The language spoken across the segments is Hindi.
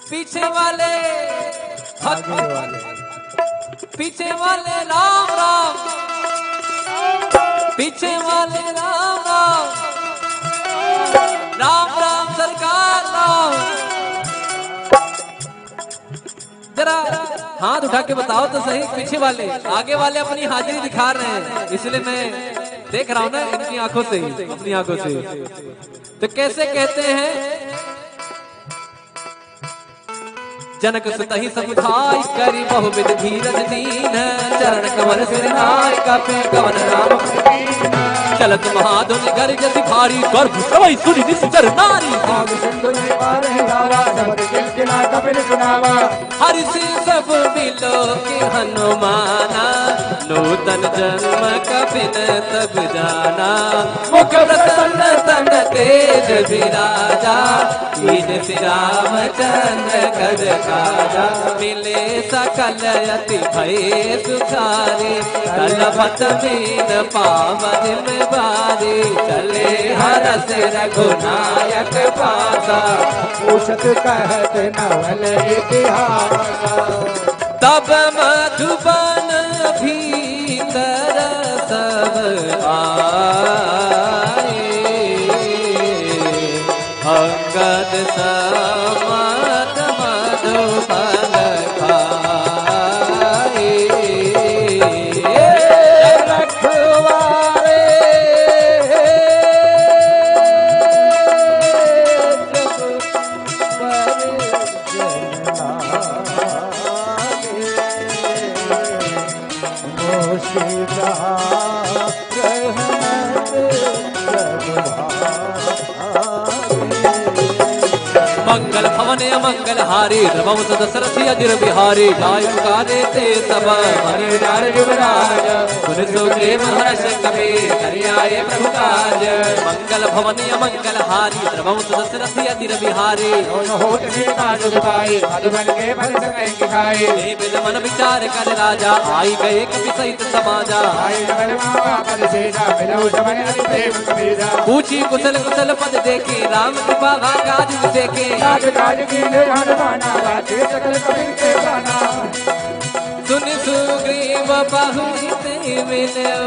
पीछे वाले आगे वाले पीछे वाले राम राम, पीछे वाले राम राम, राम राम सरकार राम। जरा हाथ उठा के बताओ तो सही, पीछे वाले आगे वाले अपनी हाजिरी दिखा रहे हैं, इसलिए मैं देख रहा हूं ना इनकी आंखों से ही, अपनी आंखों से। तो कैसे कहते हैं, जनक सुतहि समुझाई करी बहुविध धीरज दीन, चरण कमल सिर नाय कपे कवन राम चलत महाधुनि गर्ज सिखारी गर्भ सवै सुनि निश्चर नारी। हरि से सब मिलो के हनुमाना, नूतन जन्म कपिन तब जाना। मुख प्रसन्न तन तेज विराजा, कीन श्री रामचंद्र कर काजा। मिले सकल अति भय सुखारे, कल भत मीन पावन में बारी। चले हरस रघुनायक पासा, पूछत कहत नवल इतिहास। तब मधुबन भीतर सब आए, अंगद समत मधुबन खाए। रखवारे मंगल भवन अमंगल हारी, रघुवंश दशरथ अजिर बिहारी। गाय पुकारे ते सब मनि डार युवराज, सुन सुग्रीव हर्ष कपीर करियाए प्रभु काज। मंगल भवन अमंगल हारी, रघुवंश दशरथ अजिर बिहारी। विद मन विचार कर राजा, आई गए कपि सहित समाजा। पूछी कुशल कुशल पद देखे, राम कृपा भागाज देखे। सुन सुग्रीव बहुत मिलो,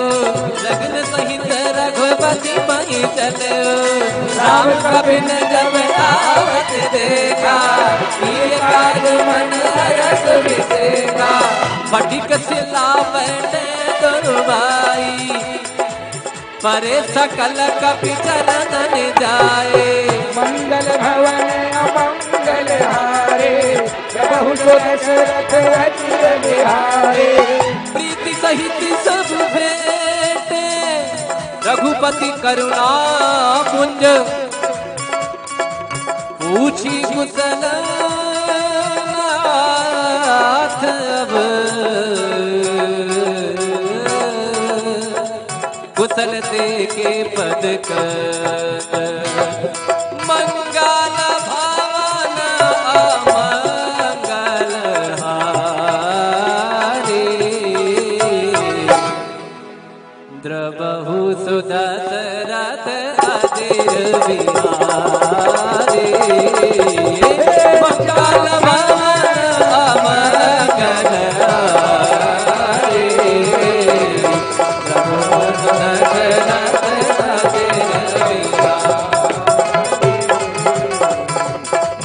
लगन सहित रघुपति पहि चलो। राम कपिन जब आवत देखा, किए काज मन हरष विसेखा। फटिक सिला बैठे दुर्बाई, परे सकल कपि चरणन जाए। मंगल भवन अमंगल हारे, प्रभु दशरथ अजिर बिहारे। प्रीति सहित सब भेंटे, रघुपति करुणा पुंज। पूछी कुशल नाथ अब, कुशल देके पद कर। मंगल भवन अमंगल हारी, द्रवहु सुदशरथ अजिर बिहारी। मंगल भवन अमंगल हारी,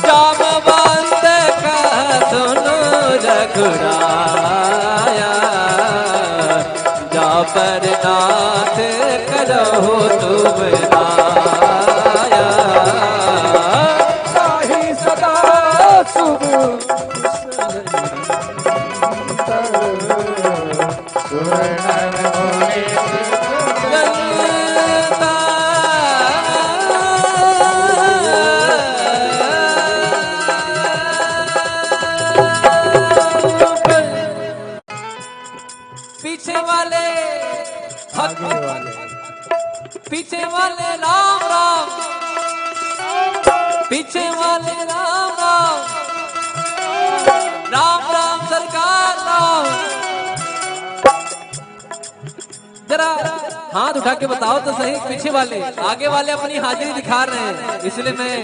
जामवंत का सुनो रघुराया। जा पर नाथ करो तुम राया। साहि सदा शुभ पीछे वाले आगे वाले पीछे वाले राम राम, पीछे वाले राम राम, राम राम सरकार राम। जरा हाथ उठा के बताओ तो सही, पीछे वाले आगे वाले अपनी हाजिरी दिखा रहे हैं, इसलिए मैं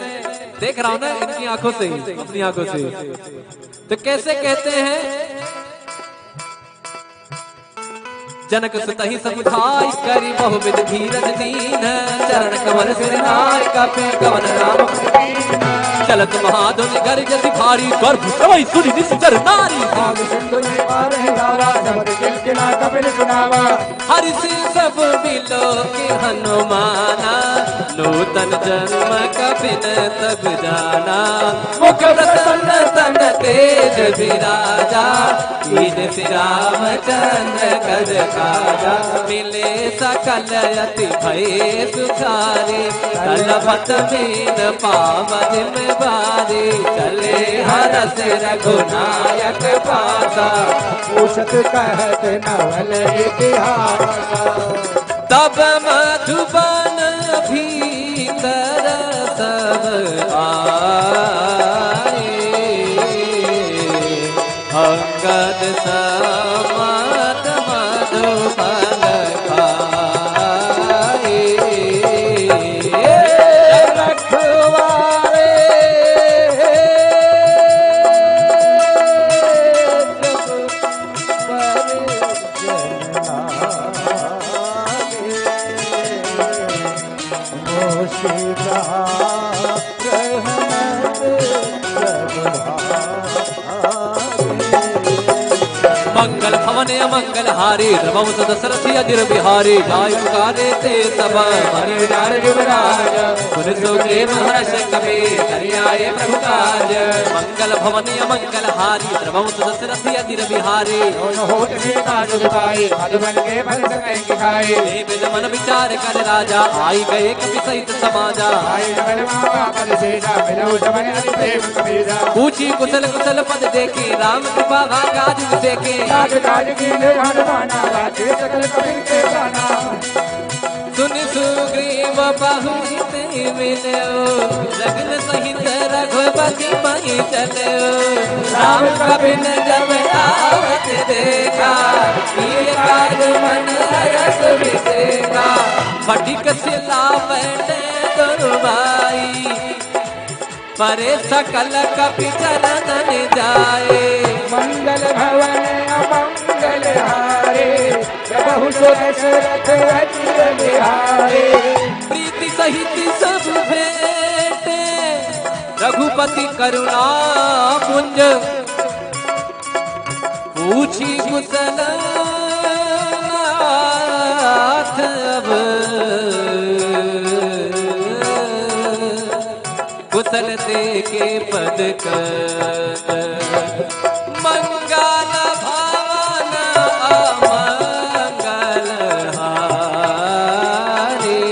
देख रहा हूं ना इनकी आंखों से, अपनी आंखों से। तो कैसे कहते हैं, जनक सुतहि समुझाई करी बहुविध धीरज दीन, चरण कमल सिर नाय कपे कवन नाम चलत महाधुन गर्ज भारी गर्भ सवै सुनि निश्चर नारी। हरि से सब मिलो के हनुमाना, नूतन जन्म कपिन तब जाना। मुख प्रसन्न तन तेज विराजा, कीन श्री रामचंद्र कर काजा। मिले सकल अति भय सुखारे, तलपत मीन पावन में बारी। चले हरस रघुनायक पासा, पूछत कहत नवल इतिहासा। तब मधुबन भीतर सब आए, अंगद समात मधुबन खाए। रखवारे मंगल भवन अमंगल हारी, रघुवंश दशरथी अजिर बिहारी। जाय पुकारे ते सब मन डार युवराज, सुन सुग्रीव हर्ष कपि करियाए प्रभु काज। मंगल भवन अमंगल हारी, रघुवंश दशरथी अजिर बिहारी। देव मन विचार कर राजा, आई गए कपि सहित समाजा। पूछी कुशल कुशल पद देखी, राम कृपा काज देखे। सुन सुग्रीव बहुत मिलो, लगन सहित रघुपति मही चलो। राम कपिन जब आवत देखा, ये काज मन हरस विसेखा। फटिक सिला बैठे दुर्बाई, परे सकल कपि चरण जाए। मंगल भवन अमंगल हारे, प्रभु दशरथ अजिर बिहारे। प्रीति सहित सब भेंटे, रघुपति करुणा पुंज। पूछी कुशल नाथ अब, कुशल देके पद कर। मंगल भवन अमंगल हारी,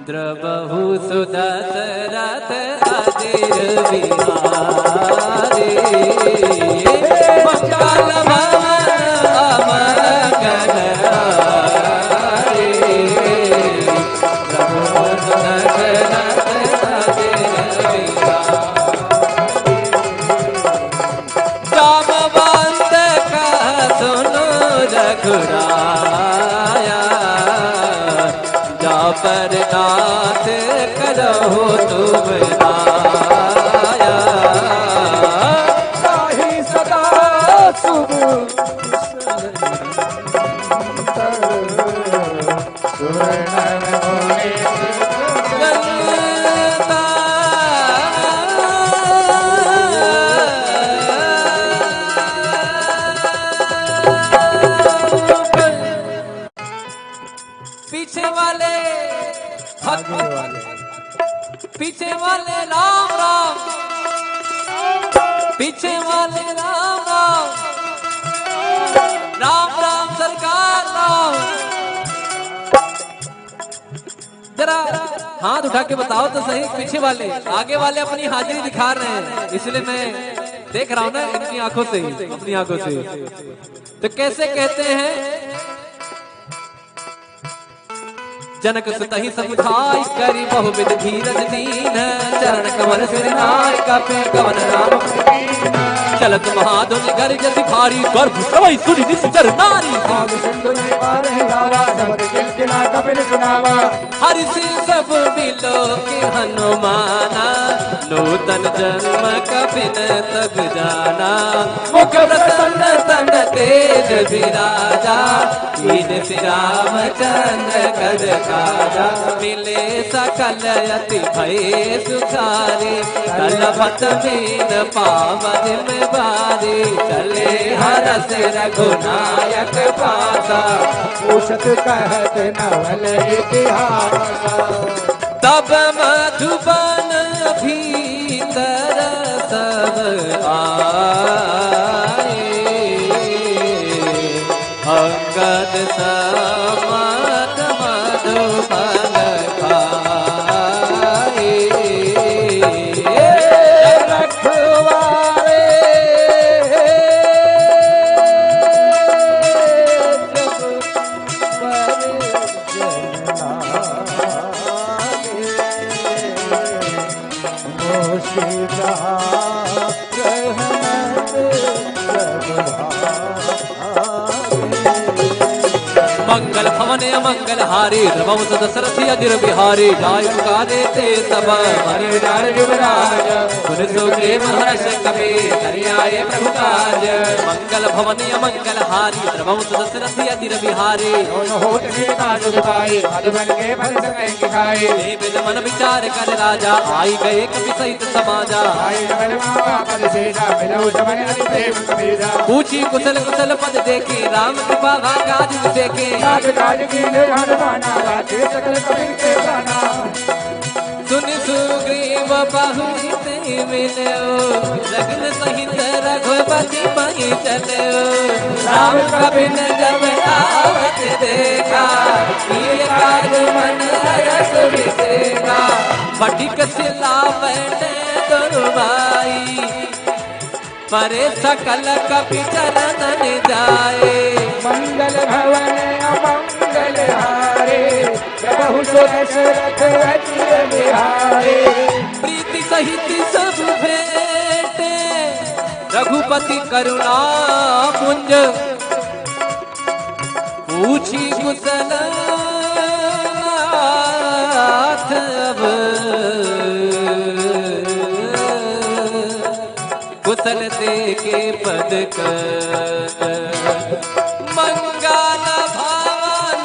द्रवहु सुदशरथ अजिर बिहारी। मंगल भवन अमंगल हारी, द्रवहु सुदशरथ अजिर बिहारी। जामवंत का सुनो रघुराया, जा पर नाथ करहु तुम आया। साहि सदा शुभ पीछे वाले आगे वाले, पीछे वाले राम राम, पीछे वाले राम राम, राम राम सरकार राम। जरा हाथ उठा के बताओ तो सही, पीछे वाले आगे वाले अपनी हाजिरी दिखा रहे हैं, इसलिए मैं देख रहा हूं ना इनकी आंखों से, अपनी आंखों से। तो कैसे कहते हैं, जनक सुतहि समुझाई करी बहुविध धीरज दीन, चरण कमल सिर नाय कपे कवन नाम चलत महाधुनि गर्जति भारी गर्भ सवै सुनि निश्चर नारी भाग सिंधु ने पार है गावा शब्द किलकिला कपिल सुनावा हरि से सब मिलो के हनुमाना नूतन जन्म कपिन तब जाना मुख प्रसन्न तन तेज विराजा कीन श्री रामचंद्र कद काजा मिले सकल अति भय सुखारे कलभत मीन पावन में बारी चले हरस रघुनायक पासा पूछत कहत नवल इतिहास तब मधुबन भीतर सब आए अंगद समत मधुबन खाए रखवारे मंगल भवन मंगल हारी रघुवंश दशरथ अजिर बिहारी जाय पुका देते सब मनि डार युवराज सुन सुग्रीव हर्ष कपि करियाए प्रभु काज मंगल भवन मंगल हारी रघुवंश दशरथ अजिर बिहारी होत ही काज दुखाई मधुबन के फल सके खाए विद मन विचार कर राजा आई गए कपि सहित समाजा आई नगल मावा पद शेषा मिलो समन अति प्रेम कबीरा पूछी कुशल कुशल पद देखे राम कृपा भागाज देखे काज काज की हनुमाना बाते सकल कबीर के प्राणा सुन सुग्रीव बहुरी ते मिलो लगन सहित रघुपति मही चलो राम कबिन जब आवत देखा ये काज मन हरस विसेखा फटिक सिलावने दुर्बाई परे सकल कपि चरणन जाए मंगल भवन अमंगल हारे प्रभु दशरथ अजिर बिहारे प्रीति सहित सब भेटे रघुपति करुणा पुंज पूछी कुशल नाथ अब कुशल देके पद मंगल भावन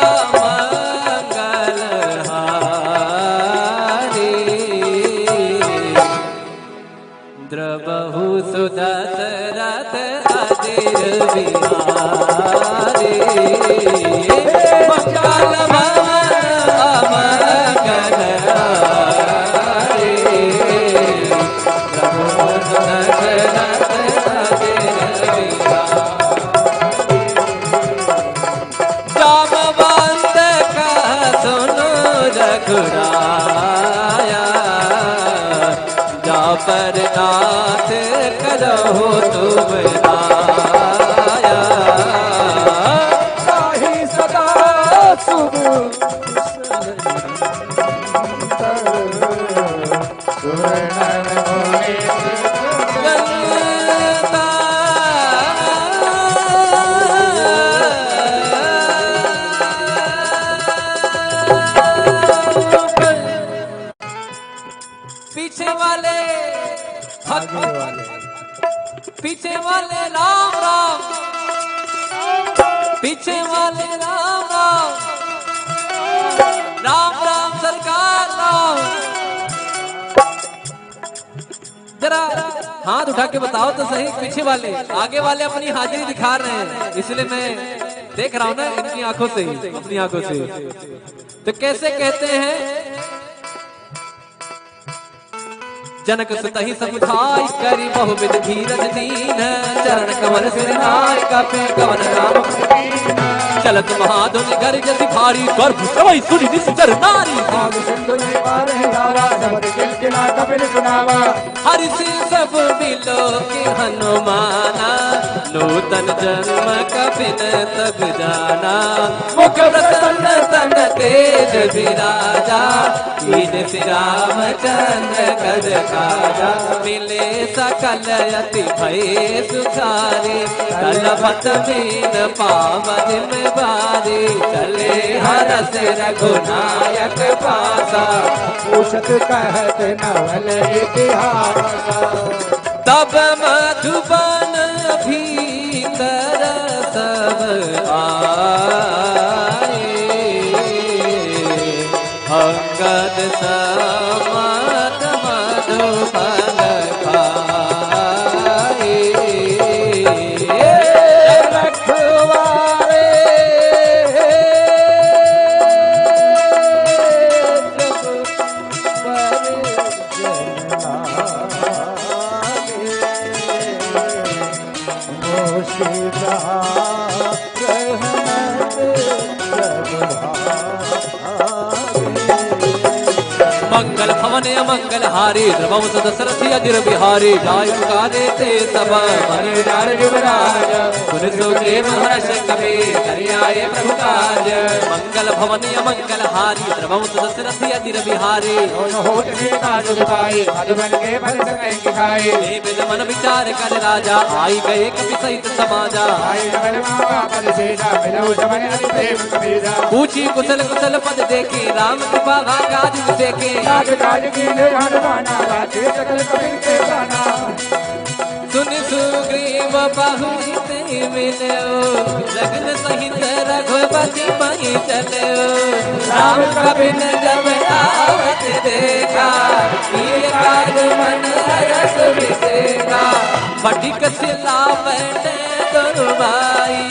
अमंगल हारी द्रबहु सुदशरथ अजिर बिहारी मंगल भवन अमंगल हारी जामवंत का सुनो रघुराया जा पर नाथ करो तुम आया साहि सदा शुभ पीछे वाले आगे वाले पीछे वाले राम राम पीछे वाले राम राम राम राम सरकार राम जरा हाथ उठा के बताओ तो सही पीछे वाले आगे वाले अपनी हाजिरी दिखा रहे हैं इसलिए मैं देख रहा हूं ना इनकी आंखों से अपनी आंखों से तो कैसे कहते हैं जनक सुतहि समुझाई करी बहुविध धीरज दीन चरण कमल सिरनाय कपे कवन राम चलत महाधुनि गर्जति भारी गर्भ सवै सुनि निश्चर नारी भाग सिंधु ने पार है गावा शब्द किलकिला कपिल सुनावा हरि से सब मिलो कि हनुमाना, नूतन जन्म कपिन तब जाना। मुख प्रसन्न तन तेज विराजा, कीन श्री रामचंद्र कज काजा। मिले सकल अति भय सुखारी, कलपत बीन पावन में बारी। चले हरस रघुनायक पासा, पूछत कहत नवल इतिहासा। तब मधुबन भीतर सब आए, अंगद समत मधुबन खाए। रखवारे मंगल भवन मंगल हारी, द्रवंस दशरथी अजिर बिहारी। जाय पुकारे ते सब मन डार युवराज, सुन सुग्रीव हर्ष कपि करियाए प्रभु काज। मंगल भवन मंगल हारी, द्रवंस दशरथी अजिर बिहारी। होत सीता जुगताई, मधुबन के फल सकै खाए। विद मन विचार कर राजा, आई गए कपि सहित समाजा। आई नवल मामा पद शेषा, मिलऊ समन अति प्रेम कबीरा। पूछी कुशल कुशल पद देखे, राम कृपा भागाज देखे। राज काज कीने हनुमाना, राजे सकल कपिन के गाना। सुन सुग्रीव बहुते मिलो, लगन सहित रघुपति मही चलो। राम कपिन जब आवत देखा, किए काज मन हरस विसेखा। फटिक सिला बैठे दुर्बाई,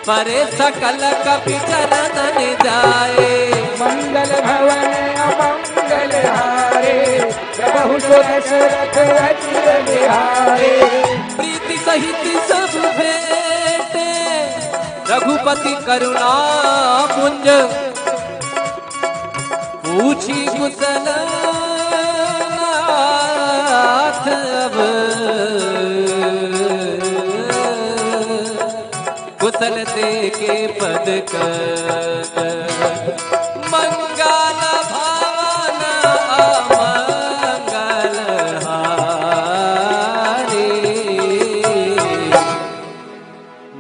परे सकल कपि चरणन जाए। मंगल भवन अमंगल हारे, प्रभु सो दशरथ अजिर बिहारे। प्रीति सहित सब भेटे, रघुपति करुणा पुंज। पूछी कुशल नाथ अब, कुशल दे के पद कर। मंगल भवन अमंगल हारी,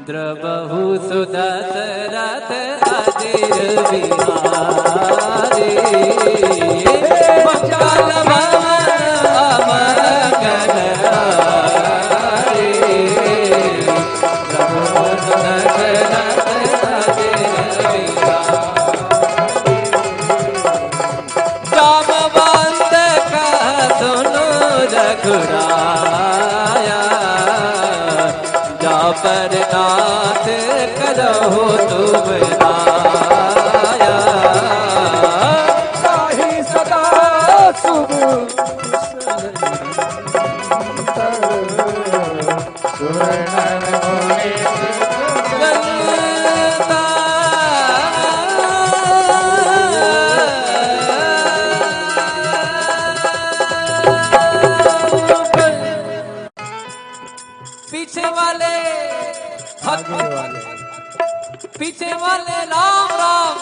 द्रवहु सुदशरथ अजिर बिहारी। मंगल भवन अमंगल हारी, द्रवहु सुदशरथ अजिर बिहारी। जामवंत कह सुनो रघुराया, जा पर नाथ करहु तुम आया। साहि सदा शुभ सुरनर मुनि। पीछे वाले आगे वाले पीछे वाले राम राम,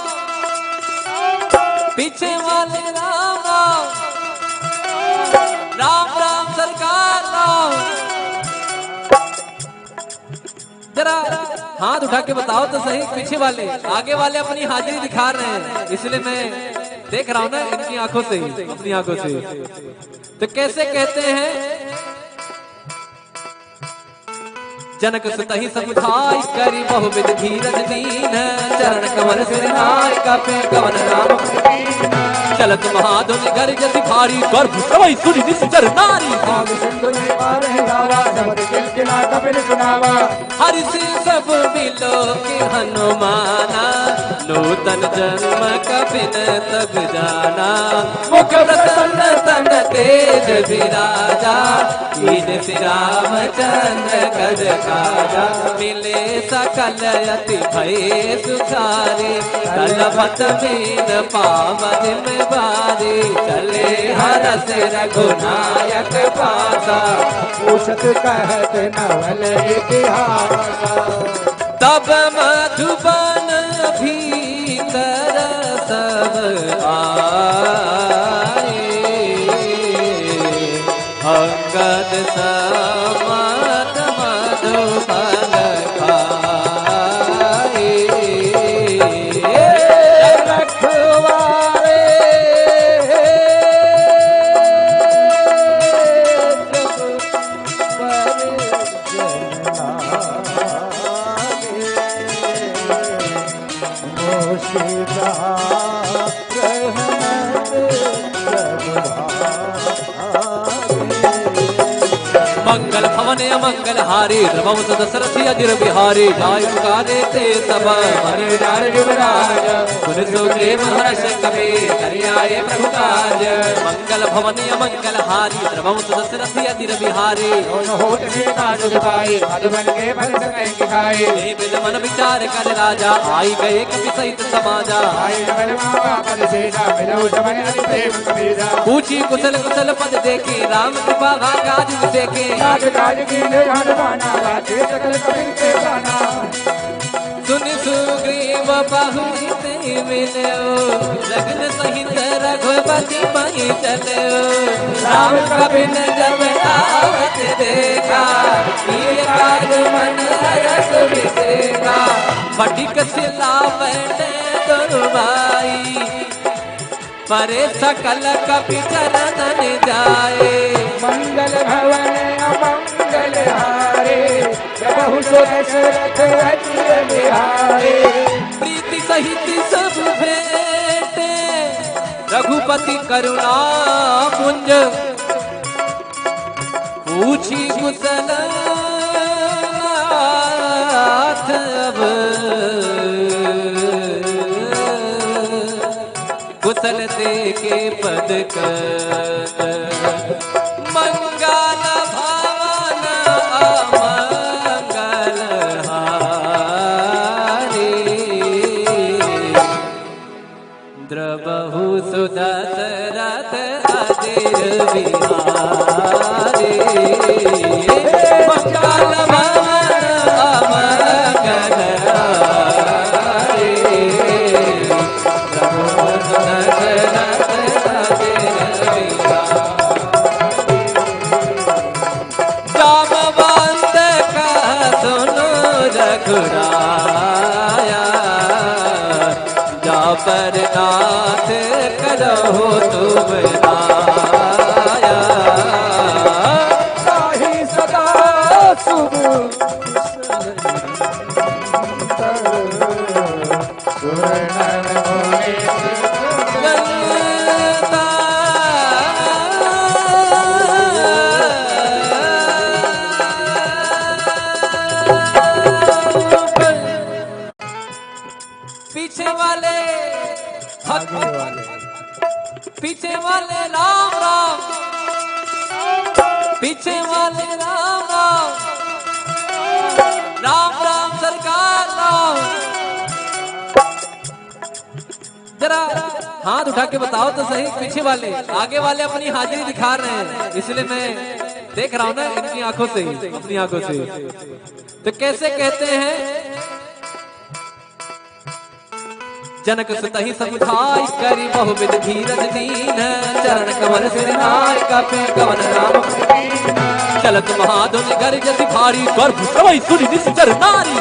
पीछे वाले राम राम। राम राम सरकार राम। जरा हाथ उठा के बताओ तो सही, पीछे वाले आगे वाले अपनी हाजिरी दिखा रहे हैं, इसलिए मैं देख रहा हूं ना इनकी आंखों से ही, अपनी आंखों से। तो कैसे कहते हैं, जनक सुतहि समुझाई, करी बहुविध धीरज दीन। चरण कमल सिरनाय, कापे कवन नाम दीन। चलत महाधुनि गर्जति भारी, गर्भ सवै सुनि निश्चर नारी। भाग सिंधु ने पार गावा, शब्द किलकिला कपिल सुनावा। हरि से सब मिलो कि हनुमाना, नूतन जन्म कपिन तब जाना। मुख प्रसन्न तन तेज विराजा, कीन श्री रामचंद्र गज काजा। मिले सकल अति भय सुखारी, तलपत मीन पाव जिम बारी। चले हरस रघुनायक पासा, पूछत कहत नवल इतिहास। तब मधुबन भीतर सब आए, अंगद समत मधुबन खाए। रखवारे मंगल भवन मंगल हारी, रघुवंश दशरथ अजिर बिहारी। जाय पुकारे ते सब मन डार युवराज, सुन सुग्रीव हर्ष कपि करियाए प्रभु काज। मंगल भवन मंगल हारी, रघुवंश दशरथ अजिर बिहारी। मधुबन के फल सकै के खाए, विद मन विचार कर राजा, आई गए कपि सहित समाजा। पूछी कुशल कुशल पद देखे, राम कृपा भागाज देखे। सुन सुग्रीव बहुरी ते मिलो, लगन सहित रघुपति पहि चलो। राम कबिन जब आवत देखा, ये काज मन हरष विसेखा। फटिक सिलावने दुर्बाई, परे सकल कपि चरणन जाए। मंगल भवन अमंगल हारे, प्रभु दशरथ अजिर बिहारे। प्रीति सहित सब भेटे, रघुपति करुणा पुंज। पूछी कुशल नाथ अब, कुशल ते के पद कर। मंगल भवन अमंगल हारी, द्रबहु सुदशरथ अजिर बिहारी। मंगल भवन अमंगल हारी, द्रबहु सुदशरथ अजिर बिहारी। जामवंत का सुनो रघुराया, जा पर नाथ करो तुम आया। साहि सदा शुभ पीछे वाले पीछे वाले राम राम, पीछे वाले राम राम, राम राम सरकार राम। जरा हाथ उठा के बताओ तो सही, पीछे वाले आगे वाले अपनी हाजिरी दिखा रहे हैं, इसलिए मैं देख रहा हूं ना इनकी आंखों से, अपनी आंखों से। तो कैसे कहते हैं, जनक सुतहि समुझाई करी बहुविध धीरज दीन। चरण कमल सिर नाय कपि कवन राम चलत महाधुन गर्ज सिखारी। गर्भ सवै सुनि निश्चर नारी।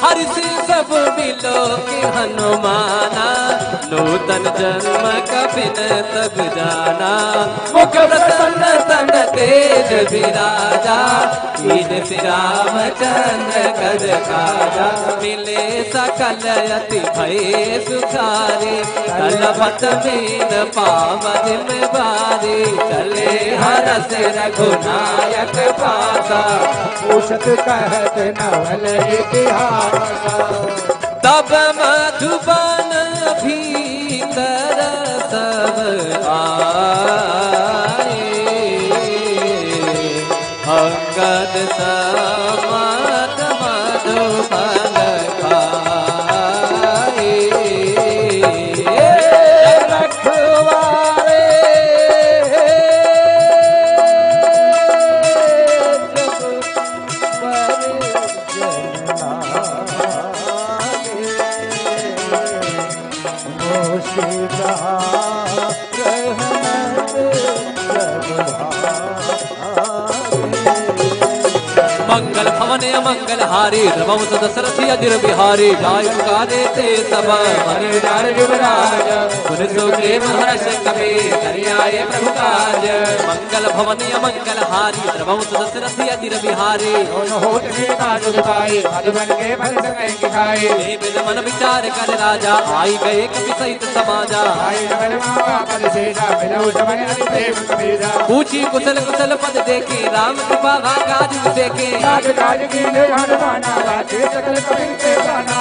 हरि से सब मिलो के हनुमाना, नूतन जन्म कपिन तब जाना। मुख प्रसन्न तन तेज विराजा, कीन श्री रामचंद्र गज काजा। मिले सकल अति भय सुखारी, तलपत मीन पाव जिम बारी। चले हरस रघुनायक पासा, पूछत कहत नवल इतिहास। तब मधुबन भीतर सब आए, अंगद समत मधुफल खाए। रखवारे मंगल भवन मंगल हारी रवंश दशरथी अजिर बिहारी, जाय पुकारे ते सब मनीडार युवराज सुन सुग्रीव हर्ष कपि करियाए प्रभु काज। मंगल भवन मंगल हारी रवंश दशरथी अजिर बिहारी, दोनों होत सीता जुगताई मधुबन के फल सके खाए। बिन मन विचार कर राजा, आई गए कपि सहित समाजा। आई नगल मामा पद शेषा मिलऊ समन अति प्रेम कबीरा। पूछी कुशल कुशल पद देखे, राम कृपा काज देखे। राज काज की हनुमाना राजे सकल कबीर के गाना।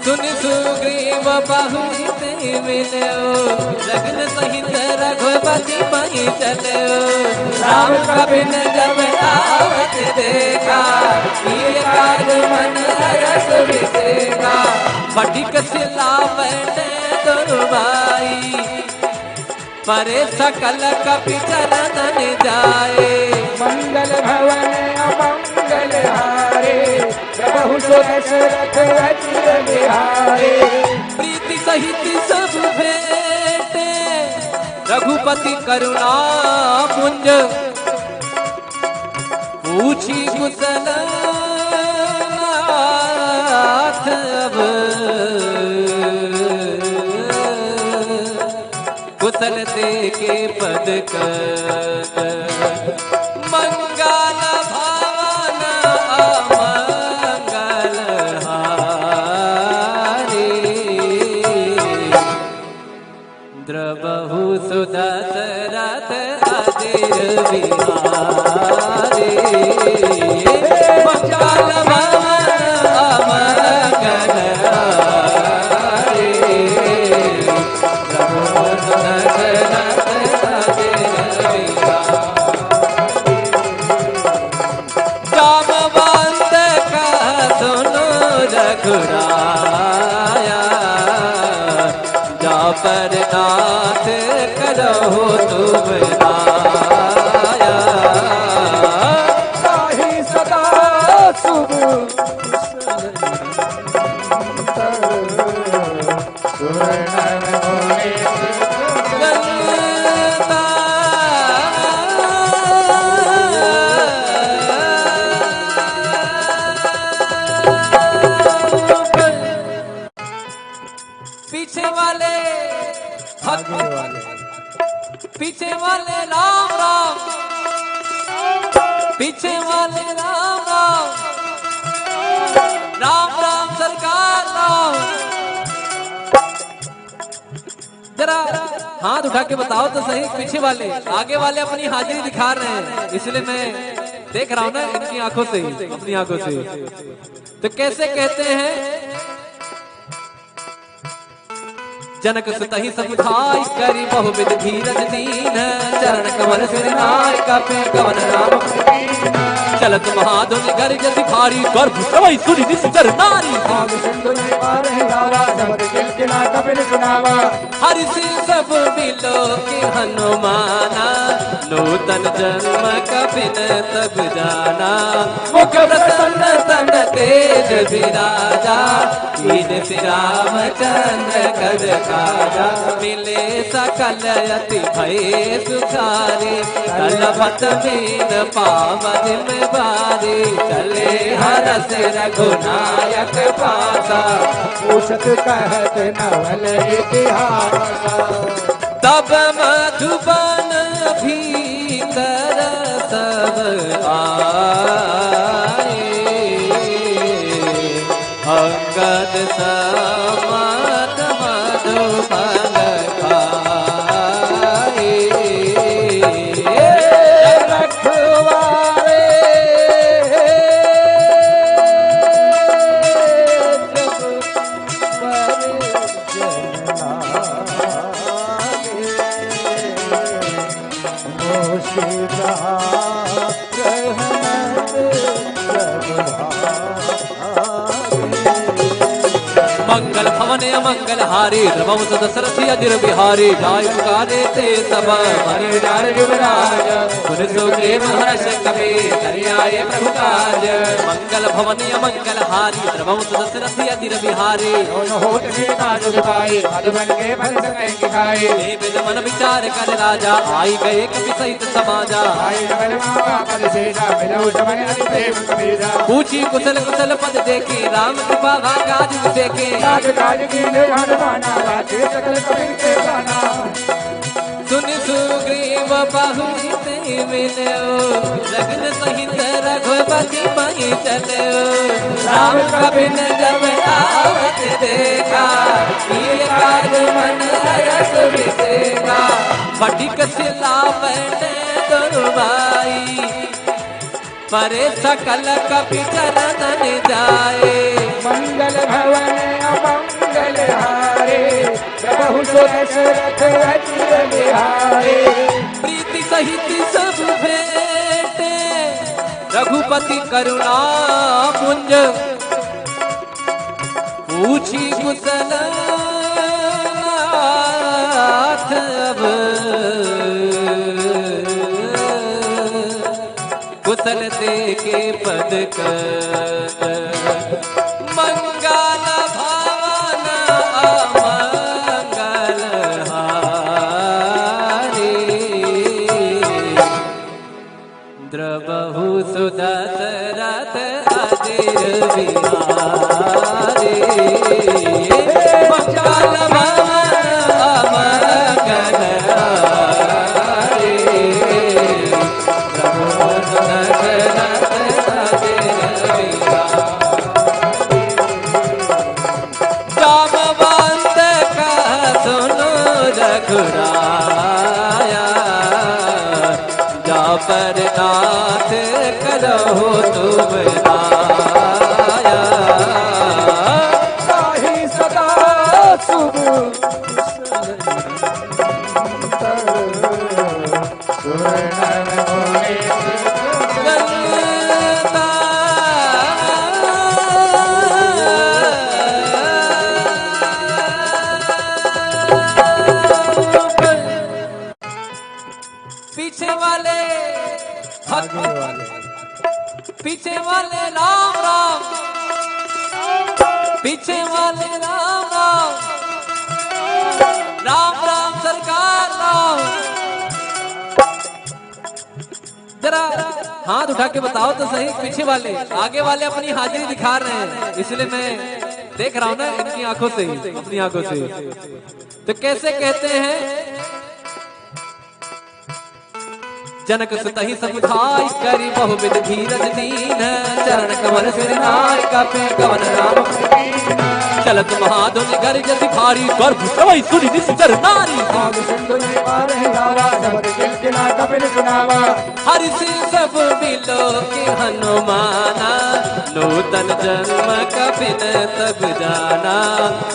सुन सुग्रीव बहुरी ते मिलो, लगन सहित रघुपति पहि चलो। राम कबिन जब आवत देखा, किए काज मन हरष विसेखा। फटिक सिला बैठे दुर्बाई, परे सकल कपि चरणन जाए। मंगल भवन अमंगल हारे, प्रभु सो दशरथ अजिर बिहारे। प्रीति सहित सब भेटे, रघुपति करुणा पुंज। पूछी कुशल नाथ अब, कुशल दे के पद कर। मंगल भवन अमंगल हारी, द्रवहु सुदशरथ अजिर बिहारी। मंगल भवन अमंगल हारी, द्रवहु सुदशरथ अजिर बिहारी। जामवंत का सुनो रघुराया, जा पर नाथ करो तुम आया। ताहि सदा शुभ सुरनर मोहे गंगा पीछे वाले आगे वाले पीछे वाले राम राम, पीछे वाले राम राम, राम राम सरकार राम। जरा हाथ उठा के बताओ तो सही, पीछे वाले आगे वाले अपनी हाजिरी दिखा रहे हैं, इसलिए मैं देख रहा हूं ना इनकी आंखों से, अपनी आंखों से। तो कैसे कहते हैं, जनक सुतहि समुझाई करी बहुविध धीरज दीन। चरण कमल सिर नाय कपि कवन नाम चलत महाधुनि गर्जति भारी, गर्भ सवै सुनि निश्चर नारी। भाग सिंधु ने पार है गावा, शब्द किलकिला कपिल सुनावा। हरि से सब मिलो के हनुमाना, नूतन जन्म कपिन तब जाना। मुख प्रसन्न तन तेज विराजा, कीन रामचंद्र कज काजा। मिले सकल अति भय सुखारे, तलपत मीन पावन में बारी। चले हरस रघुनायक पासा, पूछत कहत नवल इतिहास। तब मधुबन भीतर सब आए, अंगद समत मधुबन खाए। रखवारे जब पर हारी रघुवंश दशरथी अजिर बिहारी जाय पुकारे ते सब मनि डार युवराज सुन सुखे महर्ष कपि करियाए प्रभु काज मंगल भवनीय मंगल हारी रघुवंश दशरथी अजिर बिहारी होत सीता जुग पाई मधुबन के फल सकै की खाई विद मन विचार कर राजा आई गए कपि सहित समाजा आई नगर मावा पद शेषा मिलऊ समन अति प्रेम कबीरा पूछी कुशल कुशल पद देखे राम कृपा भागाज देखे राज काज की हनुमाना बाते सकल कबीर के गाना सुन सुग्रीव बाहुली ते मिलो लगन सहित रघुपति मही चलो राम कबिन जब आवत देखा ये काज मन हरस विसेखा फटिक सिलावने दुर्वाई परे सकल कपि चरणन जाए मंगल भवन अमंगल हारे प्रभु सुरथ अजिर बिहारे प्रीति सहित सब भेटे रघुपति करुणा पुंज पूछी कुशल नाथ अब कुशल के पद मंगल भावन अमंगल हारी द्रवहु सुदशरथ अजिर बिहारी मंगल भावन अमंगल हारी जामवंत का सुनो रघुराया जा पर नाथ करो तुम आया साहि सदा शुभ सुरनर होने पीछे वाले पीछे वाले राम राम पीछे वाले राम राम राम राम सरकार राम जरा हाथ उठा के बताओ तो सही पीछे वाले आगे वाले अपनी हाजिरी दिखा रहे हैं इसलिए मैं देख रहा हूं ना इनकी आंखों से ही अपनी आंखों से तो कैसे कहते हैं जनक सुतहि समुझाई करी बहुविध धीरज दीन चरण कमल सिर नाय कपे कवन राम चलत महाधुन गर्ज सिखारी गर्भ सवै सुनि निश्चर नारी भाग सिंधु ने पार गावा शब्द किलकिला कपिल सुनावा हरि से सब मिलो के हनुमाना नूतन जन्म कपिन तब जाना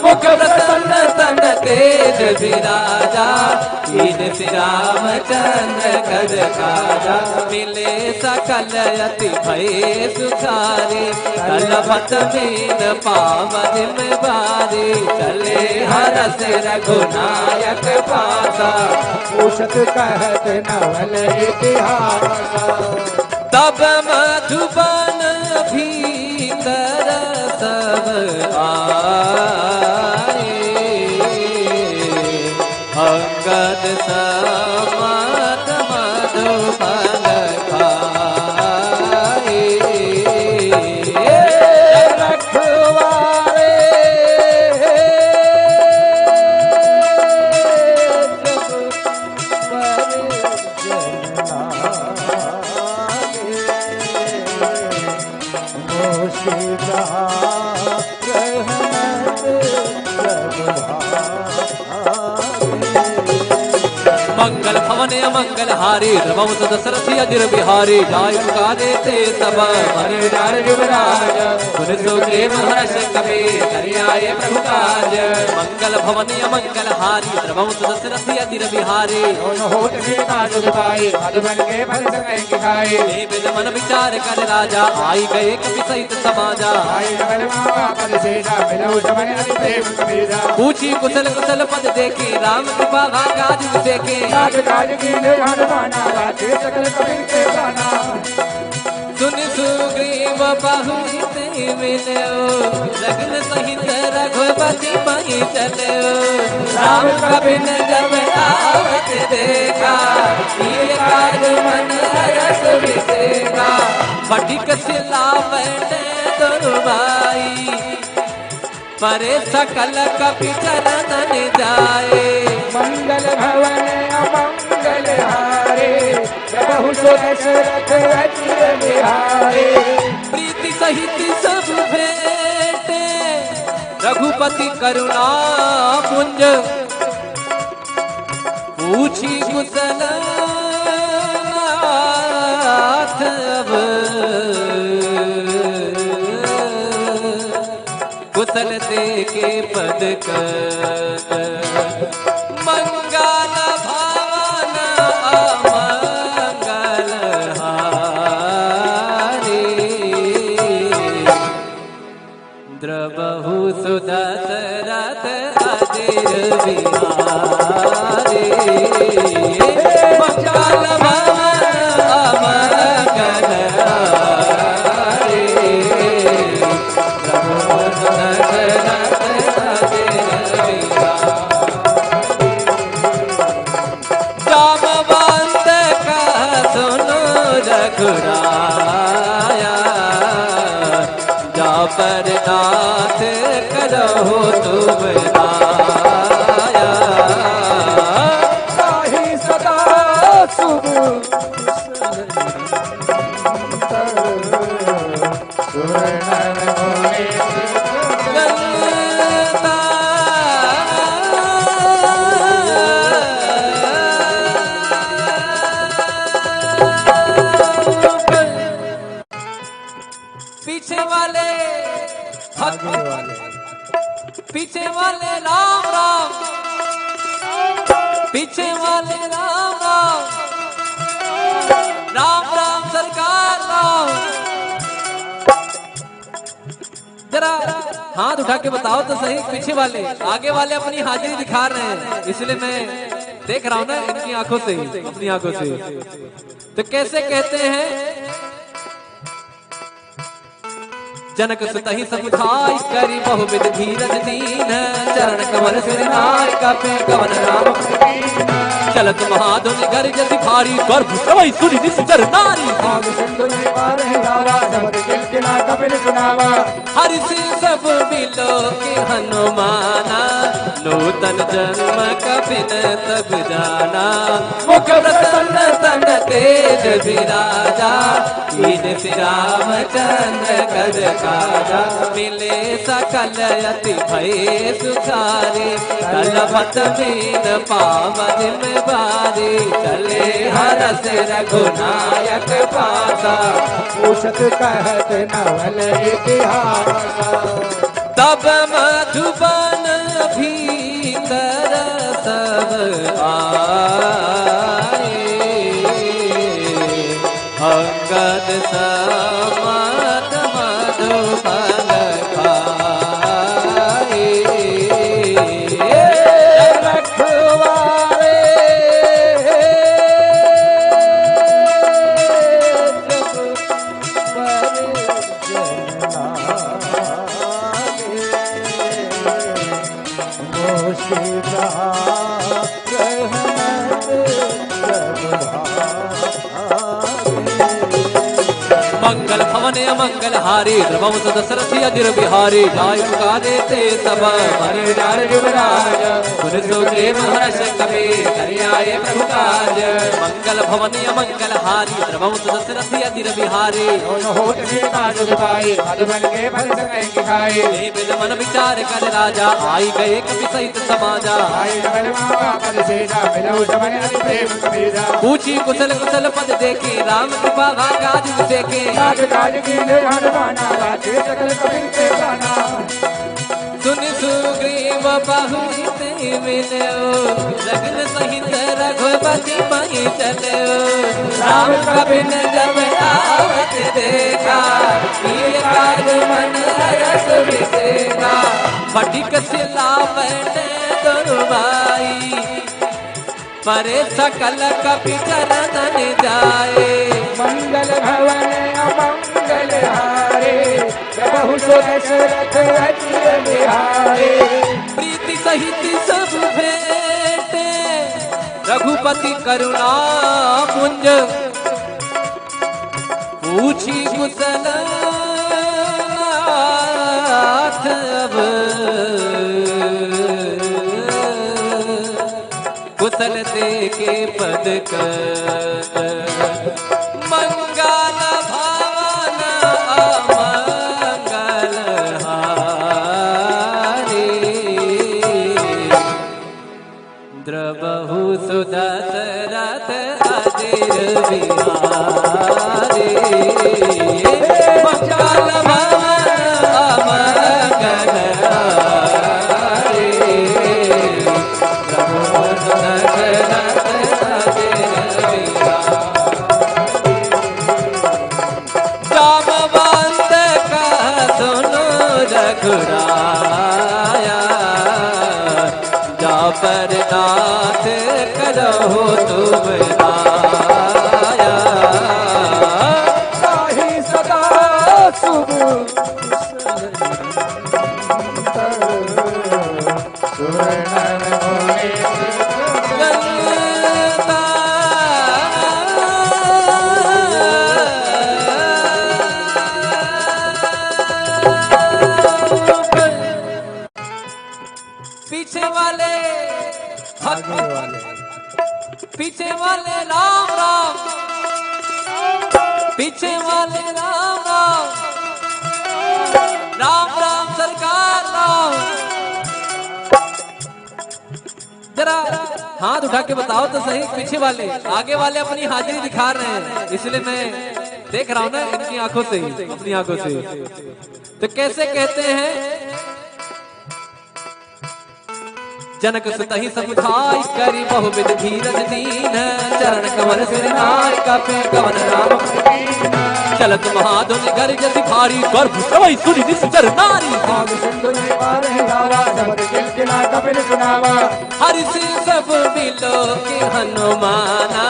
मुख प्रसन्न तन तेज विराजा कीन श्री रामचंद्र कद काजा मिले सकल अति भय सुखारी कलभत मीन पावन बारी चले हरस रघुनायक पासा पूछत कहत नवल इतिहास तब मधुबन भीतर सब आए अंगद समत मधुबन खाए रखवारे मंगल भवन मंगल हारी रघुवंश दशरथी अजिर बिहारी जाय पुकारे ते सब मनि डार युवराज सुन सो प्रेम हर्ष कपि करियाए प्रभु काज मंगल भवन मंगल हारी द्रवंश दशरथ अधीर बिहारी होत सीता जुगताई मधुबन के फल सके खाए विद मन विचार कर राजा आई गए कपि सहित समाजा आई नगर मावा पद शेषा मिलऊ समन अति प्रेम कबीरा पूछी कुशल कुशल पद देखे राम कृपा भागाज देखे काज काज की हनुमाना बाते सकल कबीर के प्राणा सुन सुग्रीव बहुते मिलो लगन सहित रघुपति मही चलो राम कबिन जब आवत देखा ये काज मन हरस विसेखा फटिक सिला बैठे दुर्बाई परे सकल कपि चरणन जाए मंगल भवन अमंगल हारे प्रभु सो दशरथ अचिर बिहारे प्रीति सहित सब भेटे रघुपति करुणा पुंज पूछी कुशल नाथ अब कुशल दे के पद मंगल भावन अमंगल हारे द्रवहु सुदशरथ अधीर बिहारी मंगल भवन अमंगल हारे द्रवहु सुदशरथ अधीर बिहारी जामवंत कह सुनो रघुराया जा पर नाथ करो तुम आया साहि सदा शुभ सुरनर मोहे गंगा पीछे वाले आगे वाले पीछे वाले राम राम पीछे वाले राम राम राम राम सरकार राम जरा हाथ उठा के बताओ तो सही पीछे वाले आगे वाले अपनी हाजिरी दिखा रहे हैं इसलिए मैं देख रहा हूं ना इनकी आंखों से अपनी आंखों से तो कैसे कहते हैं जनक सुतहि समुझाई करी बहुविध धीरज दीन चरण कमल सिर नाय कपि कवन राम चलत महाधुनि गर्जति भारी गर्भ सवै सुनि निश्चर नारी भाग सिंधु ने पार है गावा शब्द किलकिला कपिल सुनावा हरि से सब मिलो के हनुमाना नूतन जन्म कपिल तब जाना मुख प्रसन्न तन तेज विराजा कीन श्री रामचंद्र गज काजा मिले सकल अति भय सुखारे कलभत मीन पावन में बारी चले हरस रघुनायक पासा पूछत कहत नवल इतिहास तब मधुबन भीतर सब आए अंगद समत मधुबन खाए रखवारे मंगल भवन अमंगल हारी द्रवंश दशरथ अधीर बिहारी जाय पुकारे ते सब मनि डार युवराज सुन सो प्रेम हर्ष कपि करियाए प्रभु काज मंगल भवन अमंगल हारी द्रवंश दशरथ अधीर बिहारी होत सीता जुगताई मधुबन के फल सके खाए विद मन विचार कर राजा आई गए कपि सहित समाजा आई नगर मावा पद शेषा मिलऊ समन अति प्रेम कबीरा पूछी कुशल कुशल पद देखे राम कृपा भागाज देखे काज काज काज कीन्हे हनुमाना वाचे सकल कपिल के गाना सुन सुग्रीव बहुरी ते मिलो लगन सहित रघुपति मही चलो राम कपिन जब आवत देखा ये काज मन हरस विसेगा फटिक सिला बैठे दुर्बाई परे सकल कपि चरणन जाए मंगल भवन अमंगल हारे बहु सुरथ अचिर बिहारे प्रीति सहित सब भेटे रघुपति करुणा पुंज पूछी कुशल नाथ अब कुशल ते के पद कर मंगल भावन अमंगल हारे द्रबहु सुदशरथ अजिर बिहारे मंगल भावन अमंगल हारे द्रबहु सुदशरथ अजिर बिहारे जामवंत कह सुनो रघुराया जा पर नाथ करो तुम आया साहि सदा शुभ सुरनर मोहे गंगा पीछे वाले आगे वाले पीछे वाले राम राम पीछे वाले राम राम राम राम सरकार राम जरा हाथ उठा के बताओ तो सही पीछे वाले आगे वाले अपनी हाजिरी दिखा रहे हैं इसलिए मैं देख रहा हूं ना इनकी आंखों से ही अपनी आंखों से तो कैसे कहते हैं जनक सुतहि समुझाई करी बहुविध धीरज दीन चरण कमल सिर नाय कपे कवन राम चलत महाधुनि गर्ज भारी गर्भ सवै सुनि निश्चर नारी भाग सिंधु ने पार है गावा शब्द किलकिला कपिल सुनावा हरि से सब मिलो के हनुमाना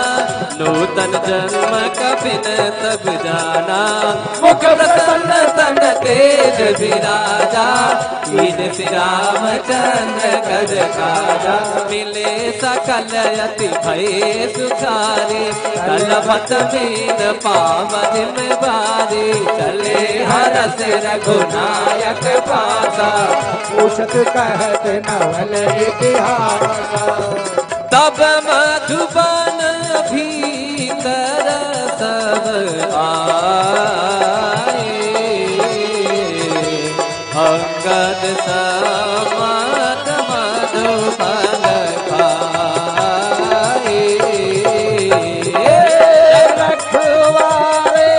नूतन जन्म कपिन तब जाना मुख प्रसन्न तन तेज विराजा कीन श्री रामचंद्र गज काजा मिले सकल अति भय सुखारे कलभत मीन पावन बारी चले हरस रघुनायक पासा पूछत कहत नवल इतिहास तब मधुबन भीतर सब आए अंगद समत मधुबन खाए रखवारे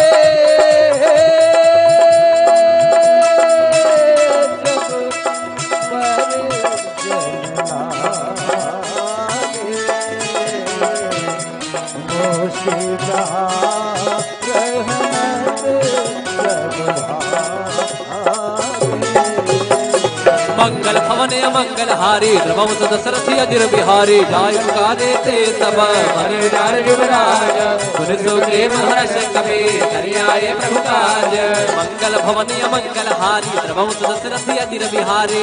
मंगल भवन मंगल हारी रघुवंश दशरथी अजिर बिहारी जाय पुकारे ते सब मन डार युवराज सुन सुग्रीव हर्ष कपि करियाए प्रभु काज मंगल भवन मंगल हारी रघुवंश दशरथी अजिर बिहारी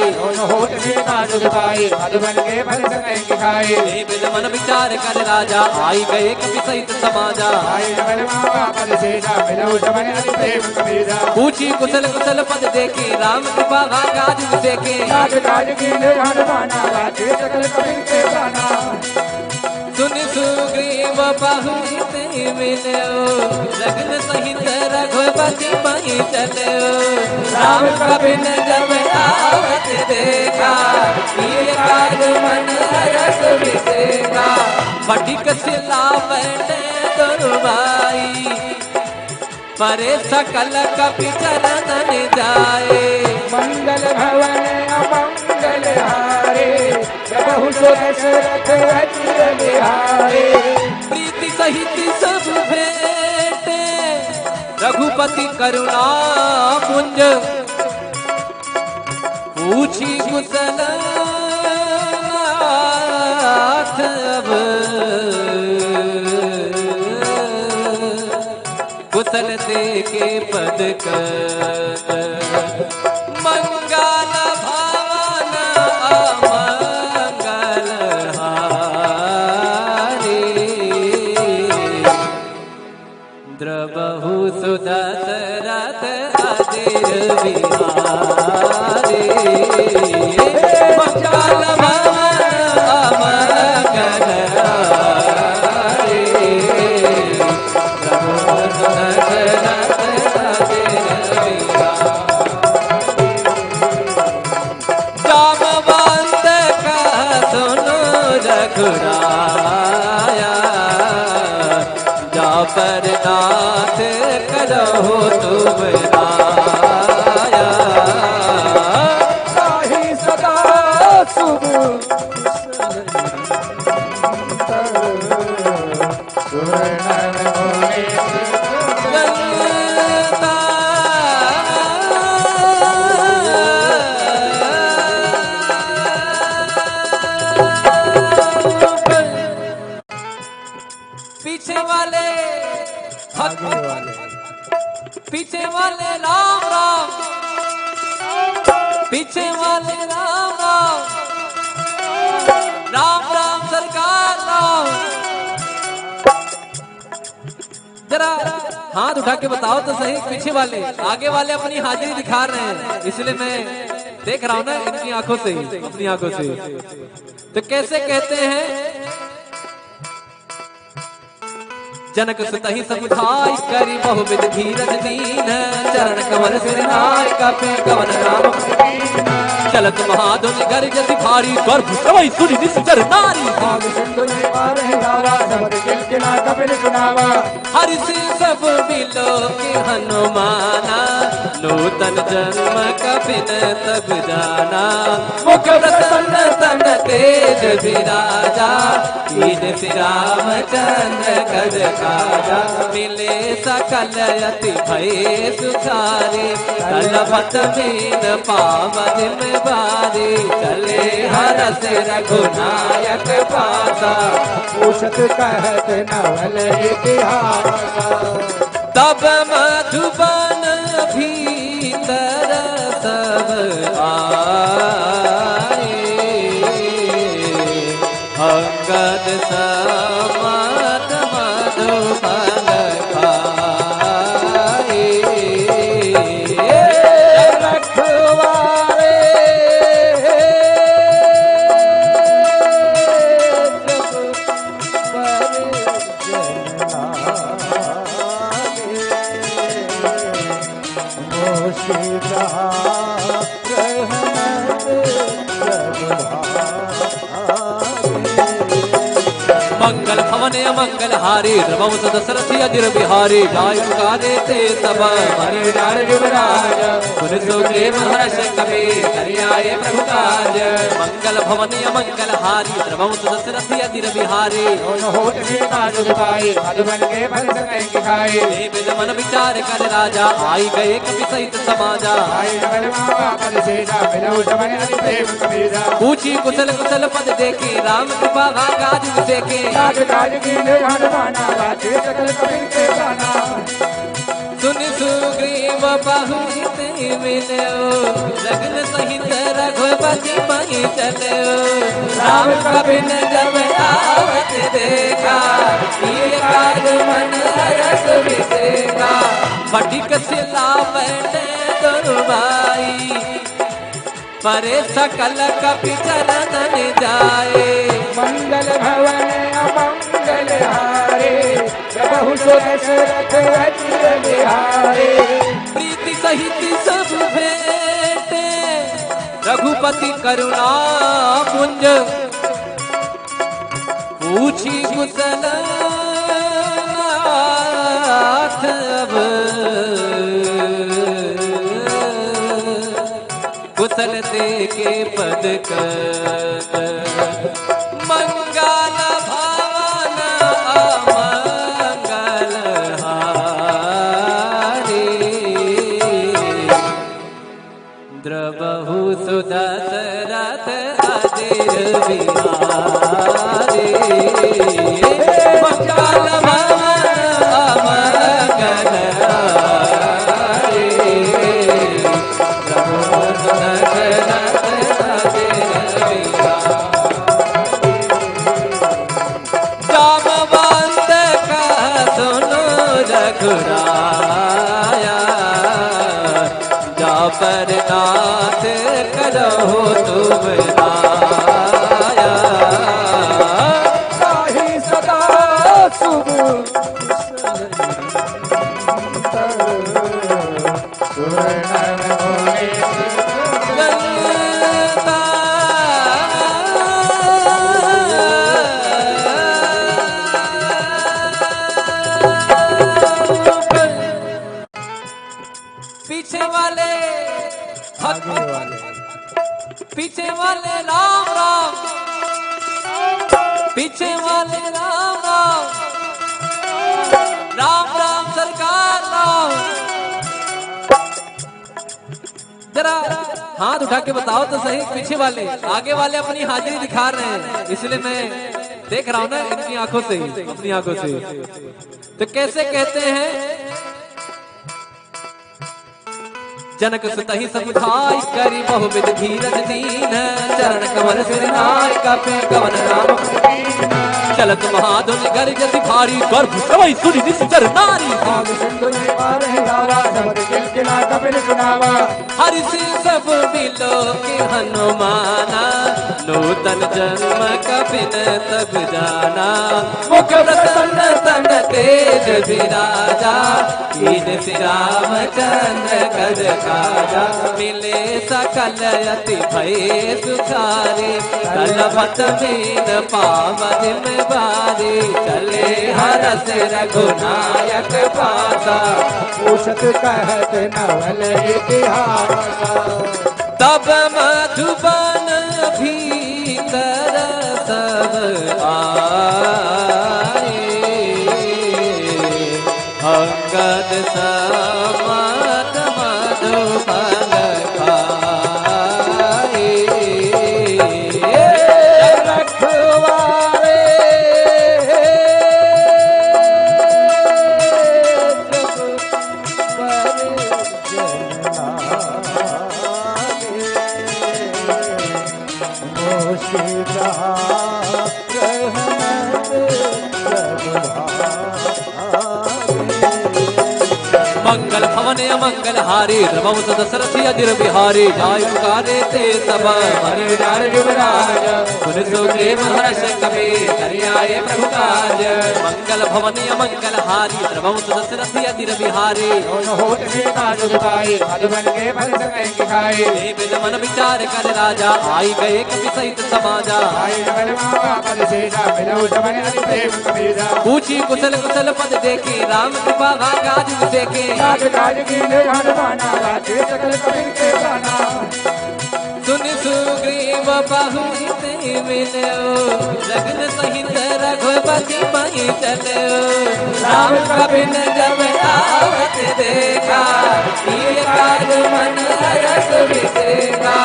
होत सीता जुग पाई मधुबन के फल सकै खाए बिन मन विचार कर राजा आई गए कपि सहित समाजा आई नवल मावा पद शेषा मिलौ समन अति प्रेम कबीरा पूछी कुशल कुशल पद देखे राम कृपा भागाज देखे काज काज कीन्हे हनुमाना वाचे सकल कपिल के गाना सुन सुग्रीव बहुरी ते मिलो लगन सहित रघुपति मही चलो राम कपिन जब आवत देखा ये काज मन हरस विसेगा फटिक सिला बैठे दुर्बाई परे सकल कपि चरणन जाए। मंगल भवन अमंगल हारे प्रभु सो दशरथ अचर बिहारे। प्रीति सहित सब भेंटे रघुपति करुणा पुंज पूछी कुशल नाथ अब कुशल दे के पद मंगल भावन अमंगल हारे द्रवहु सुदशरथ अजिर बिहारे। मंगल भवन अमंगल हारे द्रवहु सुदशरथ अजिर बिहारे। जामवंत कह सुनो रघुराया जा पर नाथ करो तुम राया। ताहि सदा शुभ सुवर्णन मुनि ललता पीछे वाले आगे वाले पीछे वाले राम राम पीछे वाले राम राम राम राम सरकार राम। जरा हाथ उठा के बताओ तो सही पीछे वाले आगे वाले अपनी हाजिरी दिखा रहे हैं, इसलिए मैं देख रहा हूं ना इनकी आंखों से ही अपनी आंखों से। तो कैसे कहते हैं जनक सुतहि समुझाई करी बहुविध धीरज दीन चरण कमल सिर नाय कपे कवन राम चलत महाधुन गर्ज भारी गर्भ सवै सुनि निश्चर नारी। भाग सिंधु ने पार है गावा सबद किलकिला कपिल सुनावा। हरि से सब मिलो के हनुमाना नूतन जन्म कपिल तब जाना। मुख प्रसन्न तन तेज विराजा कीन श्री रामचंद्र कज काजा। मिले सकल अति भय सुधारे कलपत मीन पावन में बारी चले हरस रघुनायक पासा। पूछत कहत नवल इतिहासा। तब मधुबन भीतर सब आए अंगद समत मधुबन खाए। रखवारे मंगल भवन अमंगल हारी द्रवंस दशरथी अजिर बिहारी जाय पुकारे ते सब मनि डार युवराज सुन सुग्रीव हर्ष कपि करियाए प्रभु काज। मंगल भवन अमंगल हारी द्रवंस दशरथी अजिर बिहारी विद मन विचार कर राजा आई गए कपि सहित समाजा। पूछी कुशल कुशल पद देखे राम कृपा काज देखे। सुन सुग्रीव बहुत मिलो लगन सहित रघुपति मही चलो। राम कपिन जब आवत देखा ये काज मन हरस विसेखा। फटिक सिला बैठे दुर्बाई परे सकल कपि चरणन जाए। मंगल भवन अमंगल हारे प्रभु सो दशरथ अचर बिहारे। प्रीति सहित सब भेंटे रघुपति करुणा पुंज पूछी कुशल नाथ अब के पद कर मंगल भवन अमंगल हारी द्रवहु सुदशरथ अजिर बिहारी मंगल भवन अमंगल हारी द्रवहु सुदशरथ अजिर बिहारी जामवंत कह सुनो रघुराया जा पर नाथ करो तुम आया साही सदा शुभ पीछे वाले आगे वाले पीछे वाले राम राम पीछे वाले राम राम राम राम सरकार राम जरा हाथ उठा के बताओ तो सही पीछे वाले आगे वाले अपनी हाजिरी दिखा रहे हैं इसलिए मैं देख रहा हूं ना इनकी आंखों से अपनी आंखों से तो कैसे कहते हैं जनक सुतहि समुझाई करी बहुविध धीरज दीन चरण कमल सिर नाय कपे कवन नाम चलत महाधुनि गर्ज सिखारी गर्भ सवै सुनि निश्चर नारी आग सिंधु में पार है गावा शब्द किलकिला कपिल सुनावा हरि से सब मिलो के हनुमाना नूतन जन्म कपिन तब जाना मुख प्रसन्न तन तेज विराजा कीन श्री रामचंद्र कद काजा मिले सकल अति भय सुखारे कलभत मीन पावन बारी चले हरस रघुनायक पासा पूछत कहत नवल इतिहास तब मधुबन भीतर सब आए अंगद समत मधुबन खाए रखवारे मंगल भवन अमंगल हारी रघुवंश दशरथ अजिर बिहारी जाय पुकारे ते सब मनि डार युवराज सुन सुग्रीव हर्ष कपि करियाए प्रभु काज मंगल भवन अमंगल हारी रघुवंश दशरथ अजिर बिहारी होत सीता जुगताई मधुबन के फल सकै खाए विद मन विचार कर राजा आई गए कपि सहित समाजा आई नगर मावा पद शेषा मिलऊ समन अति प्रेम कबीरा पूछी कुशल कुशल पद देखे राम कृपा भागाज देखे काज काज की हनुमाना राजे सकल कबीर के गाना सुन सुग्रीव बहुरी ते मिलो लगन सहित रघुपति पहि चलो राम कपिन जब आवत देखा ये काज मन हरस विसेखा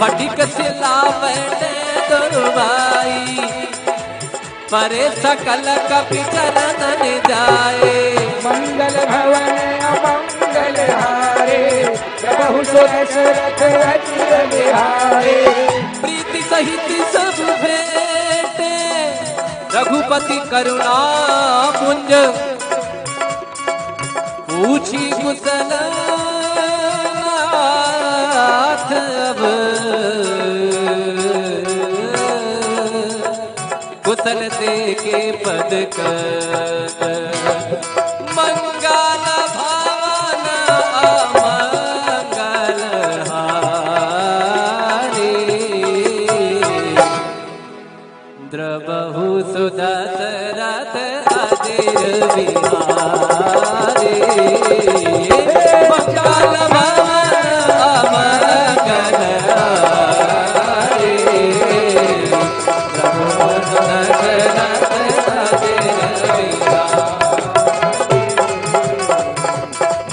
फटिक सिला बैठे दुर्बाई परे सकल कपि चरणन जाए मंगल भवन अमंगल हारे प्रभु दशरथ अजिर बिहारे प्रीति सहित सब भेटे रघुपति करुणा पुंज पूछी कुशल नाथ अब कुशल दे के पद कर मंगल भवन अमंगल हारी द्रवहु सुदशरथ अजिर बिहारी मंगल भवन अमंगल हारी दशरथ अजिर बिहारी।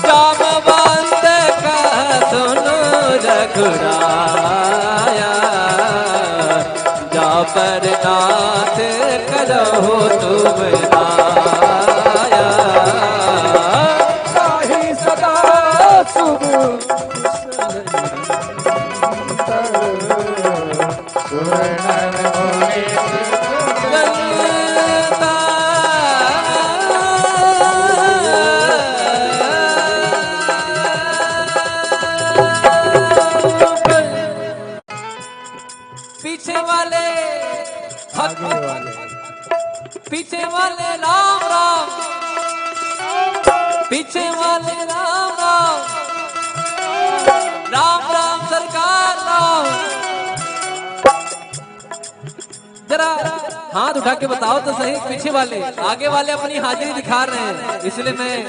जामवंत का सुनो रघुराया, जा पर नाथ करो तुम राया। साही सदा शुभ पीछे वाले पीछे वाले राम राम, पीछे वाले राम राम, राम राम सरकार राम। जरा हाथ उठा के बताओ तो सही, पीछे वाले आगे वाले अपनी हाजिरी दिखा रहे हैं, इसलिए मैं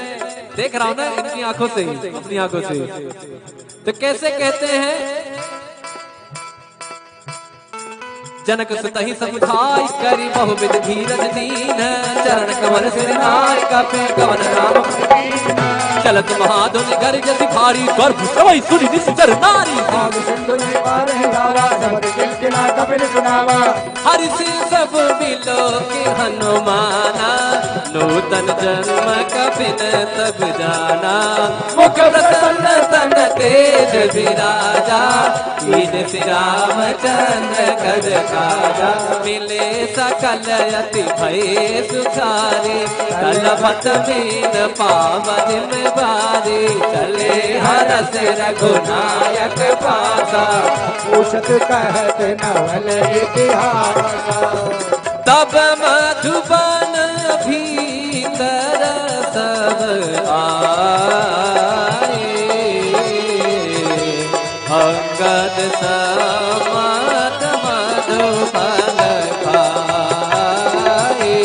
देख रहा हूं ना इनकी आंखों से ही, अपनी आंखों से। तो कैसे कहते हैं, जनक सुतहि समुझाई करी बहुविध धीरज दीन, चरण कमल सिर नाय कपे कवन राम चलत महाधुन गर्ज सिखारी, गर्भ सवै सुनि निश्चर नारी। सिंधु में पार है गावा, सबद किलकिला कपिल सुनावा। हरि से सब मिलो के हनुमाना, नूतन जन्म कपिल सब जाना। मुख प्रसन्न तन तेज विराजा, कीन श्री रामचंद्र कज काजा। मिले सकल अति भय सुखारे, कलपत मीन पावन में बारी। चले हरस रघुनायक पासा, पूछत कहत नवल इतिहासा। तब मधुबन भीतर सब आए, अंगद समत मधुबन खाए।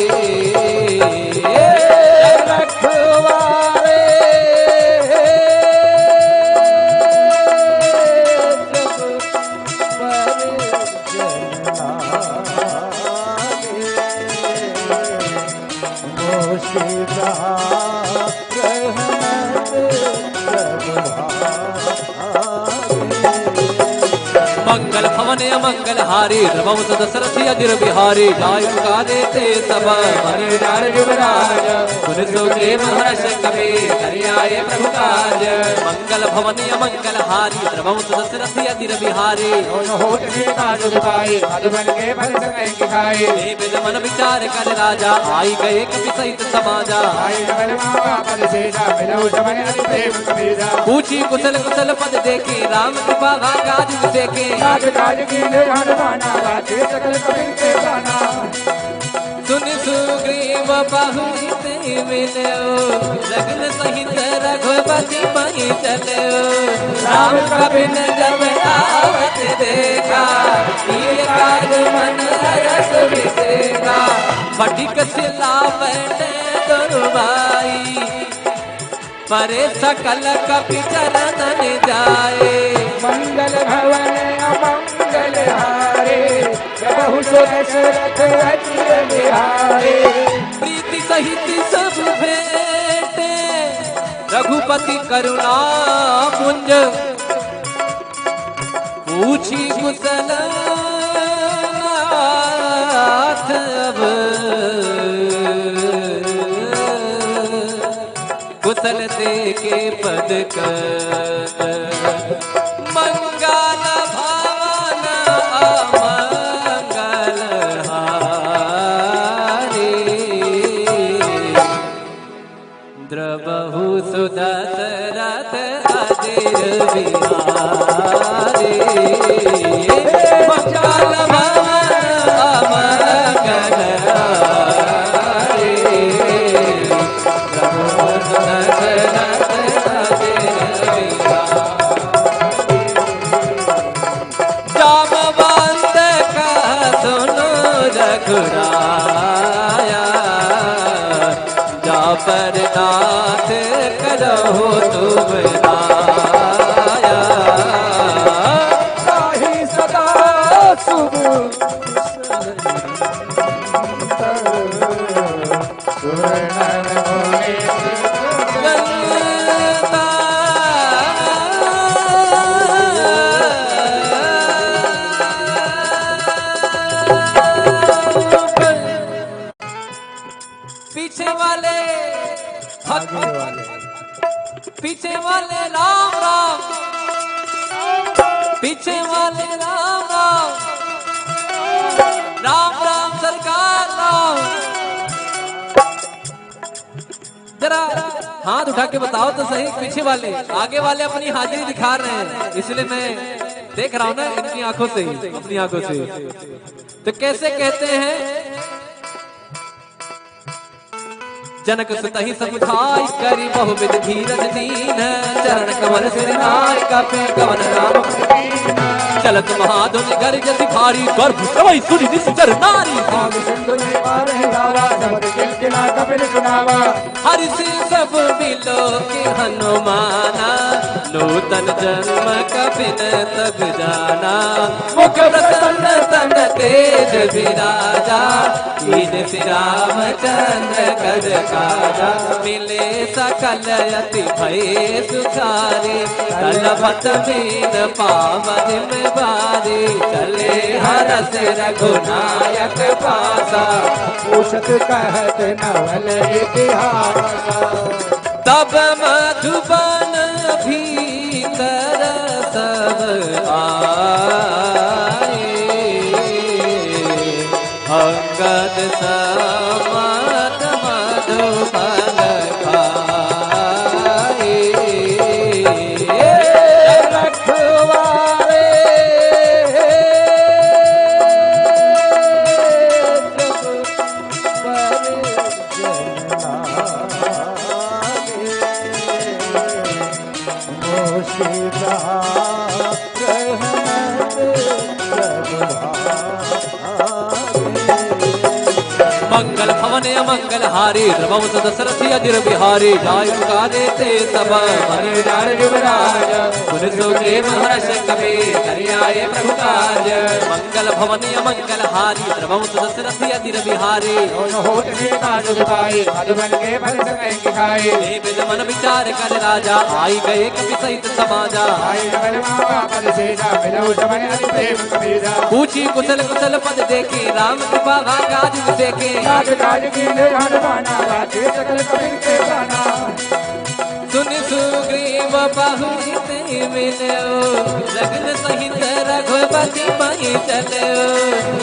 रखवारे मंगल भवन अमंगल हारी, रघुवंश दशरथी अजिर बिहारी। जाय पुकारे ते सब मन डार युवराज, सुन सुग्रीव हर्ष कपि करियाए प्रभु काज। मंगल भवन अमंगल हारी, रघुवंश दशरथी अजिर बिहारी। देव मन विचार कर राजा, आई गए कपि सहित समाजा। पूछी कुशल कुशल पद देखे, राम कृपा काज देखे। सुन सुग्रीव बहुत मिलो, लगन सहित रघुपति मही चलो। राम कबिन जब आवत देखा, ये काज मन रस विसेखा। फटिक सिला बैठे दुर्बाई, परे सकल कपि चरणन जाए। मंगल भवन अमंगल हारे, प्रभु दशरथ अजिर बिहारी। प्रीति सहित सब भेटे, रघुपति करुणा पुंज। पूछी कुशल नाथ अब, कुशल दे के पद कर। मंगल भवन अमंगल हारी, द्रवहु सुदशरथ अजिर बिहारी। मंगल भवन अमंगल हारी, द्रवहु सुदशरथ अजिर बिहारी। जामवंत का सुनो रघुराया, जा पर नाथ करो तुम राया। साही सदा शुभ पीछे वाले आगे वाले पीछे वाले राम राम, पीछे वाले राम राम, राम राम सरकार राम। जरा हाथ उठा के बताओ तो सही, पीछे वाले आगे वाले अपनी हाजिरी दिखा रहे हैं, इसलिए मैं देख रहा हूं ना इनकी आंखों से ही, अपनी आंखों से। तो कैसे कहते हैं, जनक सुतहि समुझाई करी बहुविध धीरज दीन, चरण कमल सिर नाय कपे कवन राम चलत महाधुनि गर्ज भारी गर्भ सवै सुनि निश्चर नारी। हरि से सब मिलो के हनुमाना, नूतन जन्म कपिन तब जाना। मुख प्रसन्न तन तेज विराजा, कीन श्री रामचंद्र कर काजा। मिले सकल अति भय सुखारे, तलबत मीन पावन में बारी। चले हरस रघुनायक पासा, पूछत कहत नवल इतिहास। तब मधुबन भीतर सब आए, अंगद समात मधुबन खाए। रखवारे मंगल भवन मंगल हारी, रघुवंश दशरथ अजिर बिहारी। जाय पुका देते सब मन डार युवराज, सुन सुग्रीव हर्ष कपि करियाए प्रभु काज। मंगल भवन मंगल हारी, रघुवंश दशरथ अजिर बिहारी। विद मन विचार कर राजा, आई गए कपि सहित समाजा। पूछी कुशल कुशल पद देखे, राम कृपा भागाज देखे। सुन सुग्रीव पहुँचते मिलो, लगन सहित रघुपति मही चलो।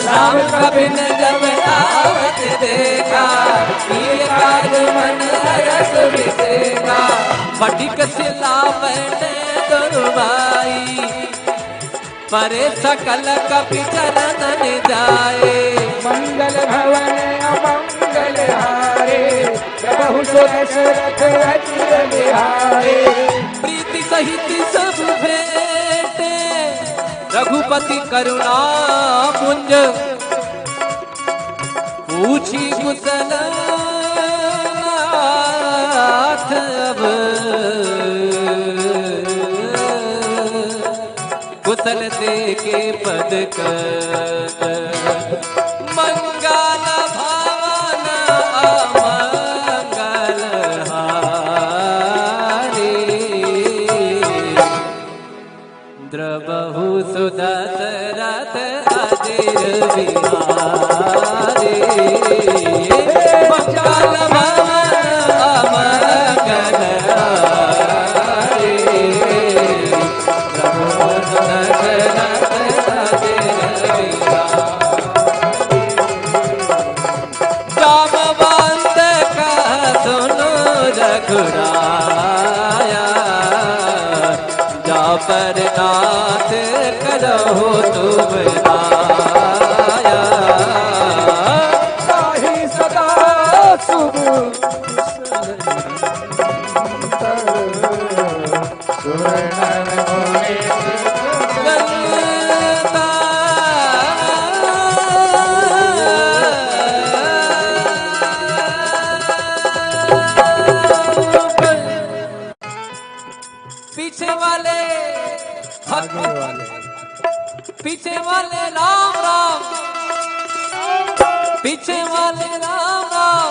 राम कबिन जब आवत देखा, ये काज मन हरस विसेखा। फटिक सिला बैठे दुर्बाई, परे सकल कपि चरणन जाए। मंगल भवन अमंगल हारे, प्रभु दशरथ अजिर बिहारे। प्रीति सहित सब भेटे, रघुपति करुणा पुंज। पूछी कुशल नाथ अब, कुशल देके पद कर। मंगल भवन अमंगल हारी, द्रबहु सुदशरथ अजिर बिहारी। मंगल भवन अमंगल हारी, जामवंत का सुनो रघुराया। जा पर नाथ करो तुम आया। साहि सदा शुभ पीछे वाले आगे वाले पीछे वाले राम राम, पीछे वाले राम राम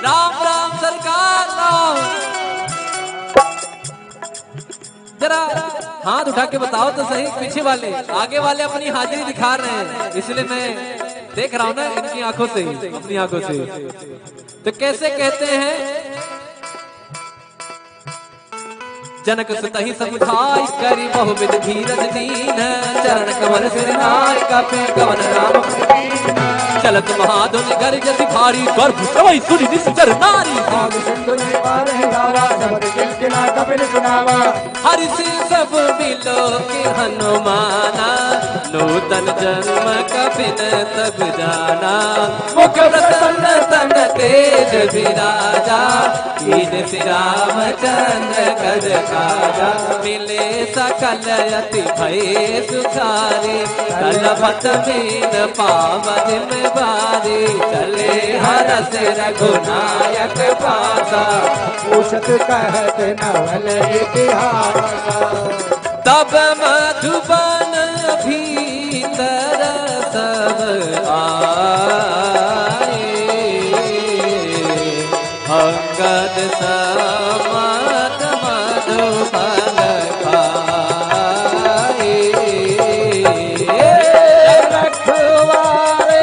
राम राम सरकार राम। जरा हाथ उठा के बताओ तो सही, पीछे वाले आगे वाले अपनी हाजिरी दिखा रहे हैं, इसलिए मैं देख रहा हूं ना इनकी आंखों से, अपनी आंखों से। तो कैसे कहते हैं, जनक सुतहि समुझाई करी बहुविध धीरज दीन, चरण कमल सिर नाय कपे कवन राम चलत महाधुन गर्ज सिखारी गर्भ सवै सुनि निश्चर नारी। सिंधु ने पार है गावा शब्द किलकिला कपिल सुनावा। हरि से सब मिलो के हनुमाना, नूतन जन्म कपिल तब जाना। मुख प्रसन्न तन तेज विराजा, कीन श्री रामचंद्र कज काजा। मिले सकल अति भय सुखारी, कलपत बीन पावन में बारी। चले हरस रघुनायक पासा, पूछत कहत नवल इतिहासा। तब मधुबन भीतर सब आए, अंगद समत मधुबन खाए। रखवारे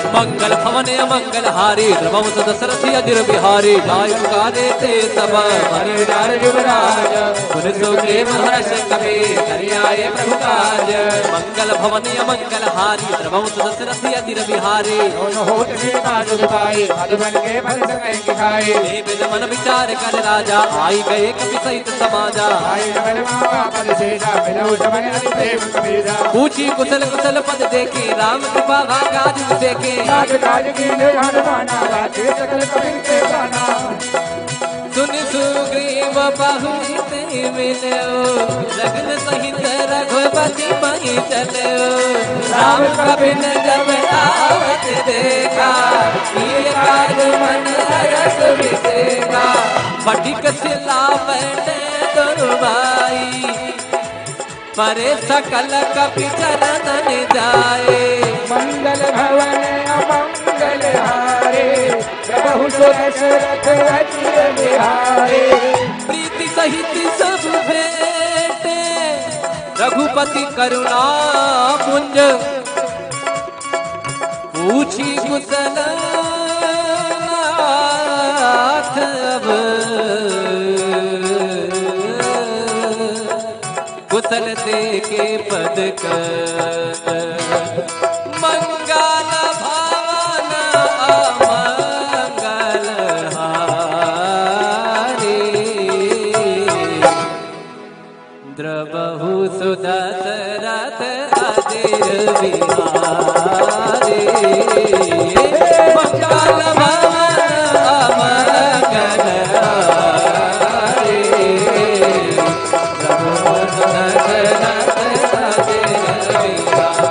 मंगल भवन मंगल हारी, रघुवंश दशरथी अजिर बिहारी। जाय पुकारे ते सब मन डार युवराज, सुन सुग्रीव हर्ष कपि करियाए प्रभु काज। मंगल भवन मंगल हारी, रघुवंश दशरथी अजिर बिहारी। होत सीता जुगताई, मधुबन के फल सकै किखाई। विद मन विचार कर राजा, आई गए कपि सहित समाजा। आई नगल मामा पद शेषा, मिलऊ सबन अति प्रेम कबीरा। पूछी कुशल कुशल पद देखे, राम कृपा भागाज देखे। राज काज कीने हनुमाना, राजे सकल कपिल के गाना। सुन सुग्रीव बहुते मिलो, लगन सहित रघुपति मही चलो। राम कपिल जब आवत देखा, किए काज मन हरष विसेखा। फटिक सिला बैठे दुर्बाई, परे सकल कपि चरणन जाए। मंगल भवन अमंगल हारे, प्रभु सुदशरथ अजिर बिहारे। प्रीति सहित सब भेटे, रघुपति करुणा पुंज। पूछी कुशल नाथ अब, कुशल देके पद कर। मंगल भवन अमंगल हारी, द्रवहु सुदशरथ अजिर बिहारी। मंगल भवन अमंगल हारी, द्रवहु सुदशरथ अजिर बिहारी।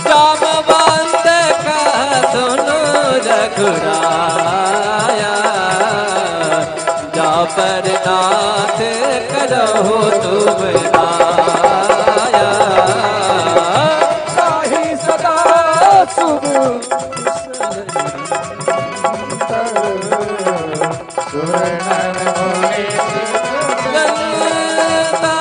जामवंत कह सुनो रघुराया, जा पर नाथ करहो तुम आया। ताहि सदा शुभ सुरनर मुनि। गंगा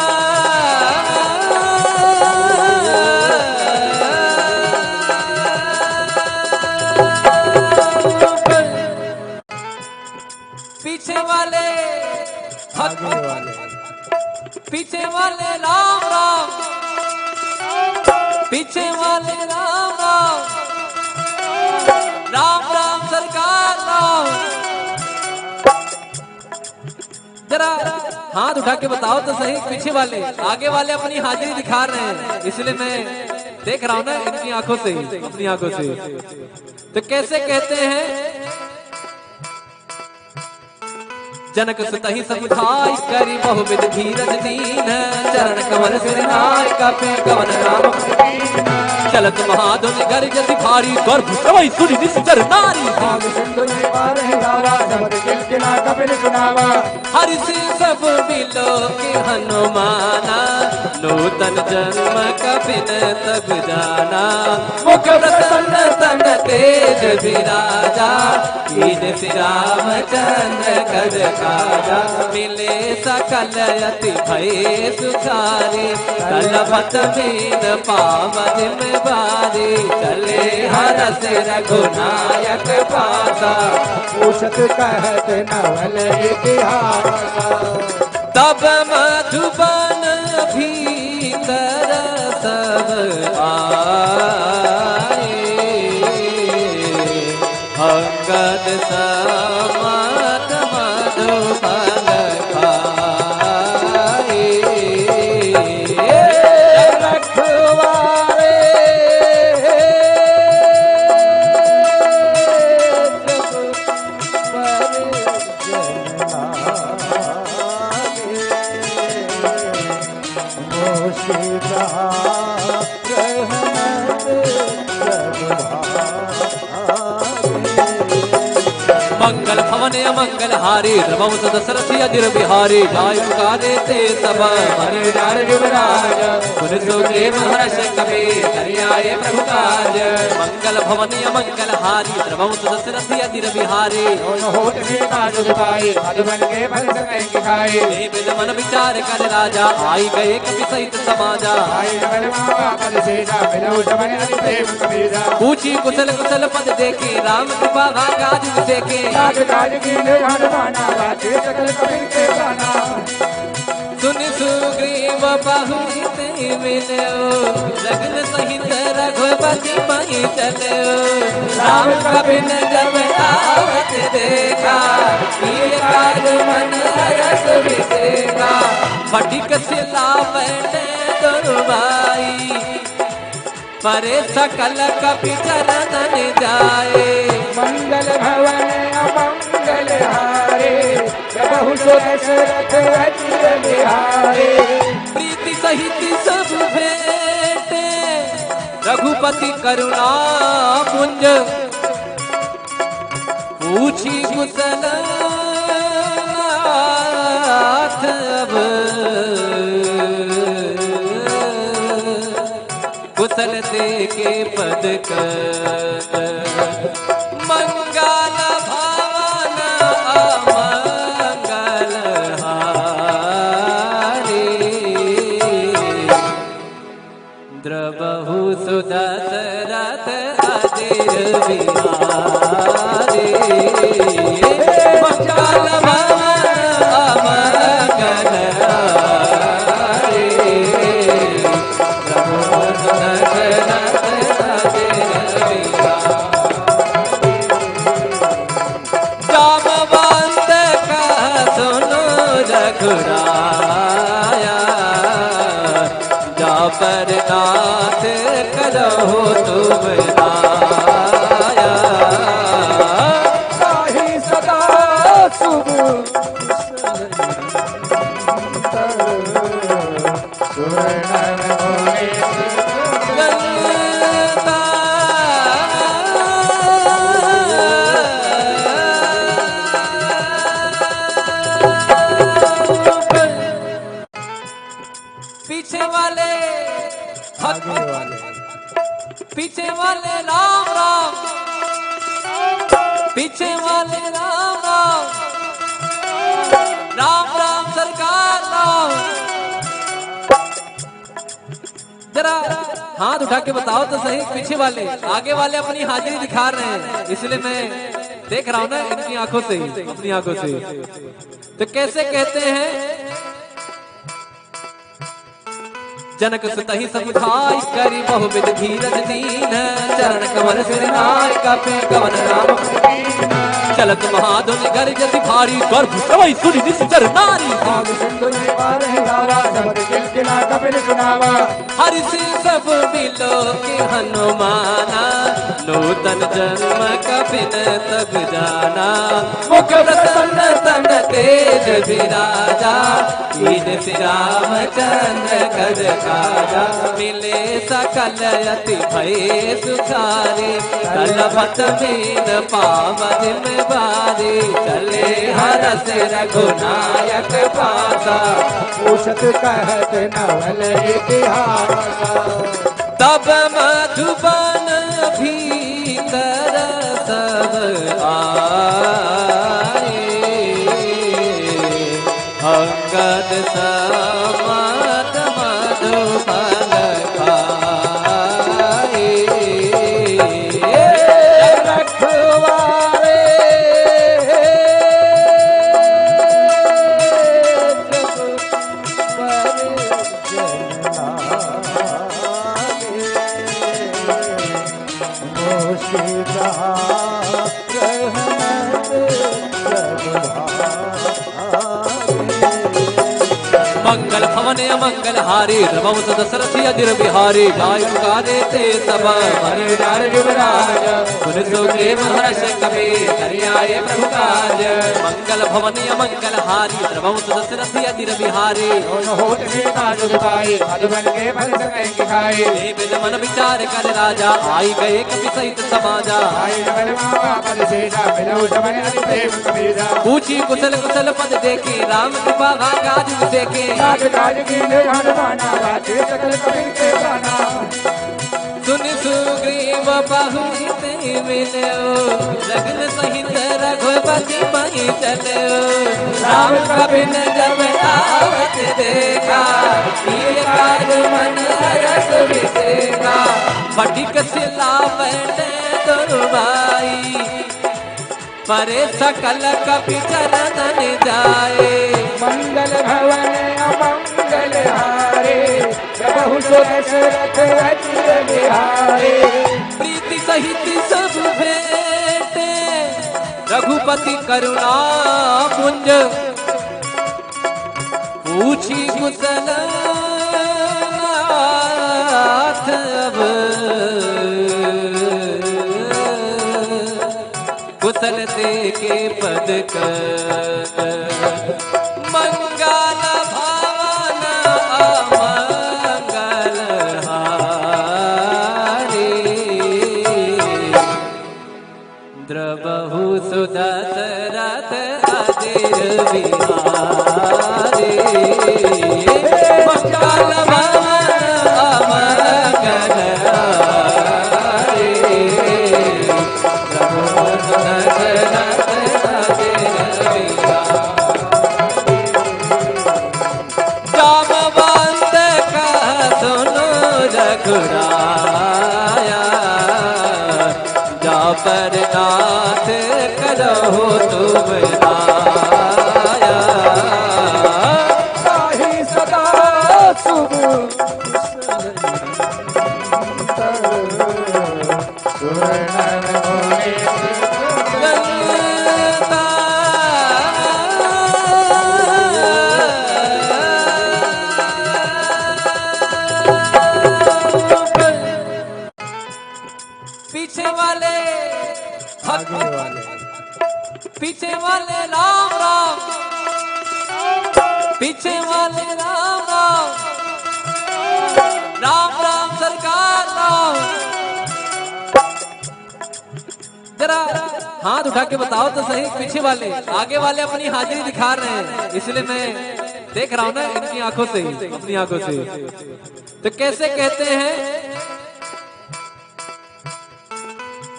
पीछे वाले आगे वाले पीछे वाले राम राम, पीछे वाले राम राम राम राम सरकार राम। जरा हाथ उठा के बताओ तो सही, पीछे वाले आगे वाले अपनी हाजिरी दिखा रहे हैं, इसलिए मैं देख रहा हूं ना इनकी आंखों से, अपनी आंखों से। तो कैसे कहते हैं, जनक सुतहि समुझाई करी बहुविध धीरज दीन चरण कमल सिर नाय कपे कवन राम चलत महाधुनि गर्जति भारी गर्भ सवै सुनि निश्चर नारी भाग सिंधु ने पार है गावा शब्द किलकिला कपिल सुनावा हरि से सब मिलो के हनुमाना नूतन जन्म कपिल तब जाना मुख प्रसन्न तन तेज विराजा कीन श्री रामचंद्र कद काजा मिले सकल अति भय सुखारी तलबत मीन पाव जिम्मेवारी चले हरस रघुनायक पासा पूछत कहत नवल इतिहास तब मधुबन भीतर सब आए अंगद समत मधुबन खाए रखवारे मंगल भवन मंगल हारी रघुवंश दशरथ अजिर बिहारी जाय पुकारे ते सब मने डार युवराज सुन सुग्रीव हर्ष कपि करियाए प्रभु काज मंगल भवन मंगल हारी रघुवंश दशरथ अजिर बिहारी होत के काज दुखाई मधुबन के फल सकै के खाए विद मन विचार कर राजा आई गए कपि सहित समाजा आई नवल मावा पद सेजा मिलो समन अति प्रेम कबीरा पूछी कुशल कुशल पद देखे राम कृपा भागाज देखे काज काज की हनुमाना बाते सकल कबीर के गाना सुन सुग्रीव बहुरी ते मिलो लगन सहित रघुपति पहि चलो राम कबिन जब आवत देखा ये काज मन हरस विसेखा फटिक सिला बैठे दुर्बाई परे सकल कपि चरणन जाए मंगल भवन अमंगल हारे बहु सो दशरथ अजिर बिहारे प्रीति सहित सब भेटे रघुपति करुणा पुंज पूछी कुशल नाथ अब कुशल ते के पद कर मंगल भवन अमंगल हारी द्रबहु सुदशरथ अजिर बिहारी मंगल भवन अमंगल हारी जामवंत का सुनो रघुराया जा पर नाथ करो तुम राया साहि सदा शुभ सुरनर होए पीछे वाले आगे वाले पीछे वाले राम राम पीछे वाले राम राम राम राम सरकार राम जरा हाथ उठा के बताओ तो सही पीछे वाले आगे वाले अपनी हाजिरी दिखा रहे हैं इसलिए मैं देख रहा हूं ना इनकी आंखों से ही अपनी आंखों से तो कैसे कहते हैं जनक सुतहि समुझाई करी बहुविध धीरज दीन चरण कमल सिर नाय कपे कवन राम चलत महाधुनि गर्जति भारी गर्भ सवै सुनि निश्चर नारी भाग सिंधु ने पार है गावा शब्द किलकिला कपिल सुनावा हरि से सब मिलो के हनुमाना नूतन जन्म कपिल तब जाना मुख प्रसन्न तन तेज विराजा, कीन श्री रामचंद्र कर काजा। मिले सकल अति भय सुखारे, तलपत मीन पावन बारी। चले हरस रघुनायक पासा, पूछत कहत नवल इतिहास। तब मधुबन भीतर सब आए, अंगद समत मधुबन खाए। रखवारे मंगल भवन मंगल हारी, रघुवंश दशरथी अजिर बिहारी। जाय पुकारे ते सब मन विचार युवराज, सुन सुग्रीव हर्ष कपि करियाए प्रभु काज। मंगल भवन मंगल हारी, रघुवंश दशरथी अजिर बिहारी। होत सीता जुगताई, मधुबन के फल सकै खाई। बिन मन विचार कर राजा, आई गए कपि सहित समाजा। आई नवल मामा पद शेषा, मिलऊ समय अति प्रेम कबीरा। पूछी कुशल कुशल पद देखे, राम कृपा भागाज देखे। राज काज कीन्हे हनुमाना, राजे सकल कबीर के प्राणा। सुन सुग्रीव बहुते मिलो, लगन सहित रघुपति मही चलो। राम कबिन जब आवत देखा, किए काज मन हरष विसेखा। फटिक सिला बैठे दुर्बाई, परे सकल कपि चरणन जाए। मंगल भवन अमंगल हारे, प्रभु दशरथ अजिर बिहारे। प्रीति सहित सब भेटे, रघुपति करुणा पुंज। पूछी कुशल नाथ अब, कुशल देके पद कर। मंगल भवन अमंगल हारी, द्रवहु सुदशरथ अजिर बिहारी। मंगल भवन अमंगल हारी, द्रवहु सुदशरथ अजिर बिहारी। जामवंत कह सुनो रघुराया, जा पर नाथ करो तुम आया। ताहि सदा शुभ सुरनर मुनि। ललता पीछे वाले आगे वाले पीछे वाले राम राम, पीछे वाले राम राम, राम राम सरकार राम। जरा हाथ उठा के बताओ तो सही, पीछे वाले आगे वाले अपनी हाजिरी दिखा रहे हैं, इसलिए मैं देख रहा हूं ना इनकी आंखों से, अपनी आंखों से। तो कैसे कहते हैं,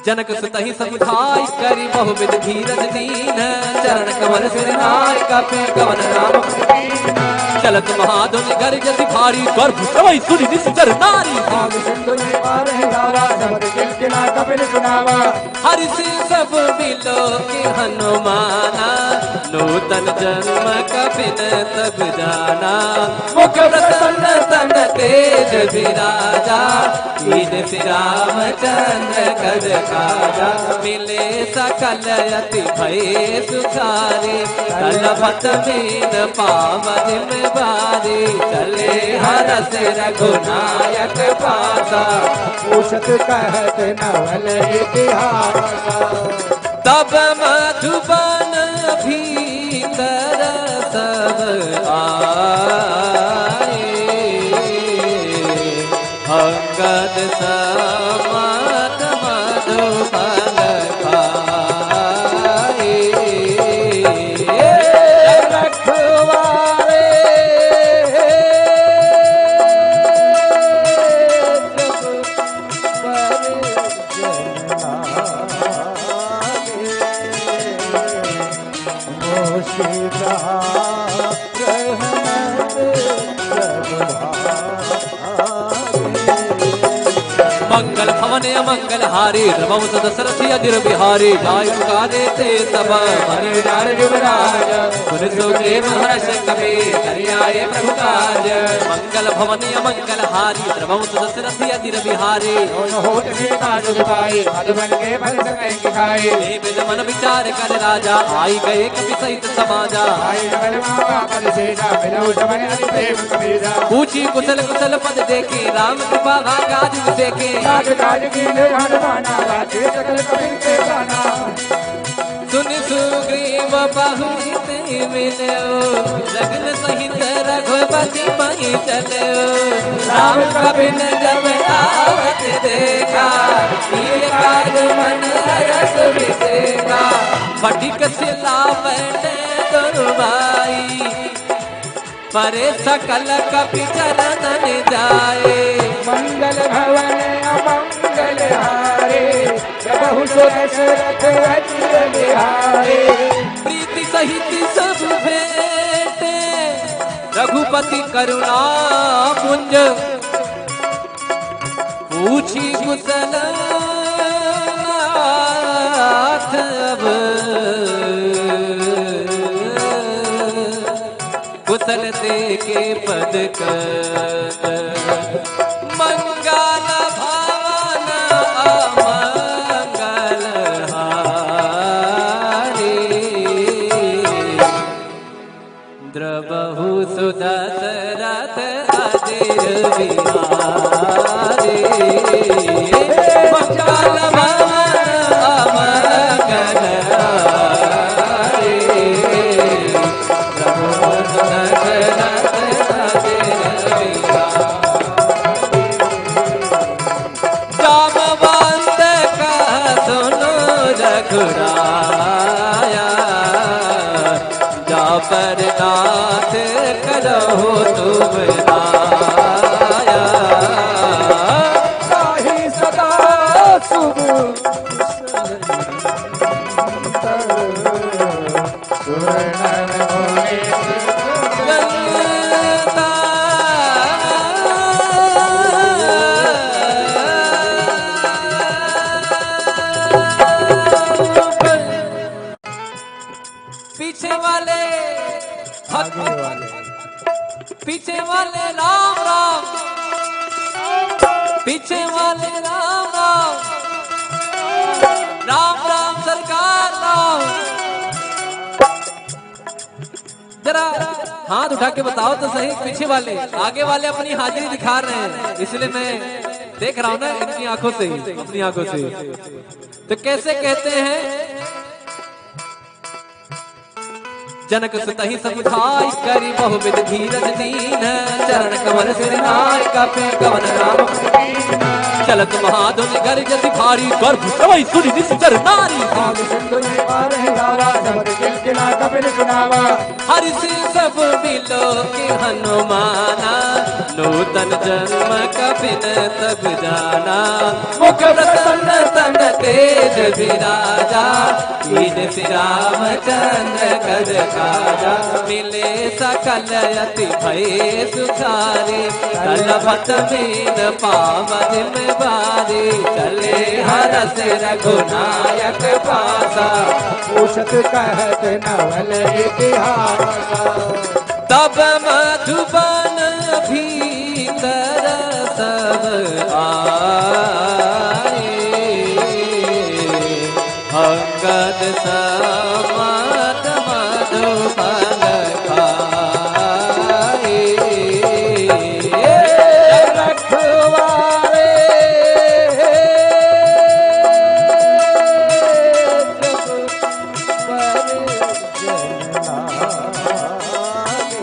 जनक सुतहि समुझाई, करी बहुविध धीरज दीन। चरण कमल सिर नाय, कपि कवन नाम चलत महाधुनि गर्जति भारी। गर्भ सवै सुनि निश्चर नारी। भाग सिंधु ने पार है गावा, शब्द किलकिला कपिल सुनावा। हरि से सब मिलो के हनुमाना, नूतन जन्म कपिन तब जाना। मुख प्रसन्न तन तेज विराजा, कीन श्री रामचंद्र कर काजा। मिले सकल अति भय सुखारे, तलपत मीन पावन बारी। चले हरस रघुनायक पासा, पूछत कहत नवल इतिहास। तब मधुबन भीतर आए, अंगद समत मधुबन खाए। रखवारे मंगल भवन अमंगल हारी रघुवंश दशरथ अजिर बिहारी, जाय पुकारे ते सब मन डार युवराज, सुन सुखे महर्ष कपि करियाए प्रभु काज। मंगल भवन अमंगल हारी रघुवंश दशरथ अजिर बिहारी, विद मन विचार कर राजा, आई गए कपि सहित समाजा। पूछी कुशल कुशल पद देखे, राम कृपा भागाज देखे। सुन सुग्रीव बहुते मिलो, लगन सहित रघुपति पहि चलो। राम कबिन जब आवत देखा, ये काज मन हरष विसेखा। फटिक सिला बैठे दुर्बाई, परे सकल कपि चरणन जाए। मंगल भवन अमंगल हारे, प्रभु दशरथ अजिर बिहारे। प्रीति सहित सब भेंटे, रघुपति करुणा पुंज। पूछी कुशल नाथ अब, कुशल ते के पद कर। मंगल भवन अमंगल हारी, द्रवहु सुदशरथ अजिर बिहारी। मंगल भवन अमंगल हारी, द्रवहु सुदशरथ अजिर बिहारी। जामवंत का सुनो रघुराया, जा पर नाथ करो तुम आया। साहि सदा शुभ सुरनर होने पीछे वाले आगे वाले पीछे वाले राम राम, पीछे वाले राम राम, राम राम सरकार राम। जरा हाथ उठा के बताओ तो सही, पीछे वाले आगे वाले अपनी हाजिरी दिखा रहे हैं, इसलिए मैं देख रहा हूं ना इनकी आंखों से ही, अपनी आंखों से। तो कैसे कहते हैं, जनक सुतहि समुझाई, करी बहुविध धीरज दीन। चरण कमल सिर नाय, कपि कवन राम चलत महाधुन गर्ज सिखारी, गर्भ सवै सुनि निश्चर नारी। हरि से सब मिलो के हनुमाना, नूतन जन्म कपिन तब जाना। मुख प्रसन्न तन तेज विराजा, कीन श्री रामचंद्र कर काजा। मिले सकल अति भय सुखारे, तलभत मीन पावन में बारी। चले हरस रघुनायक पासा, पूछत कहत नवल इतिहास। तब मधुबन भीतर सब आए, अंगद समत मधुबन खाए। रखवारे जब पर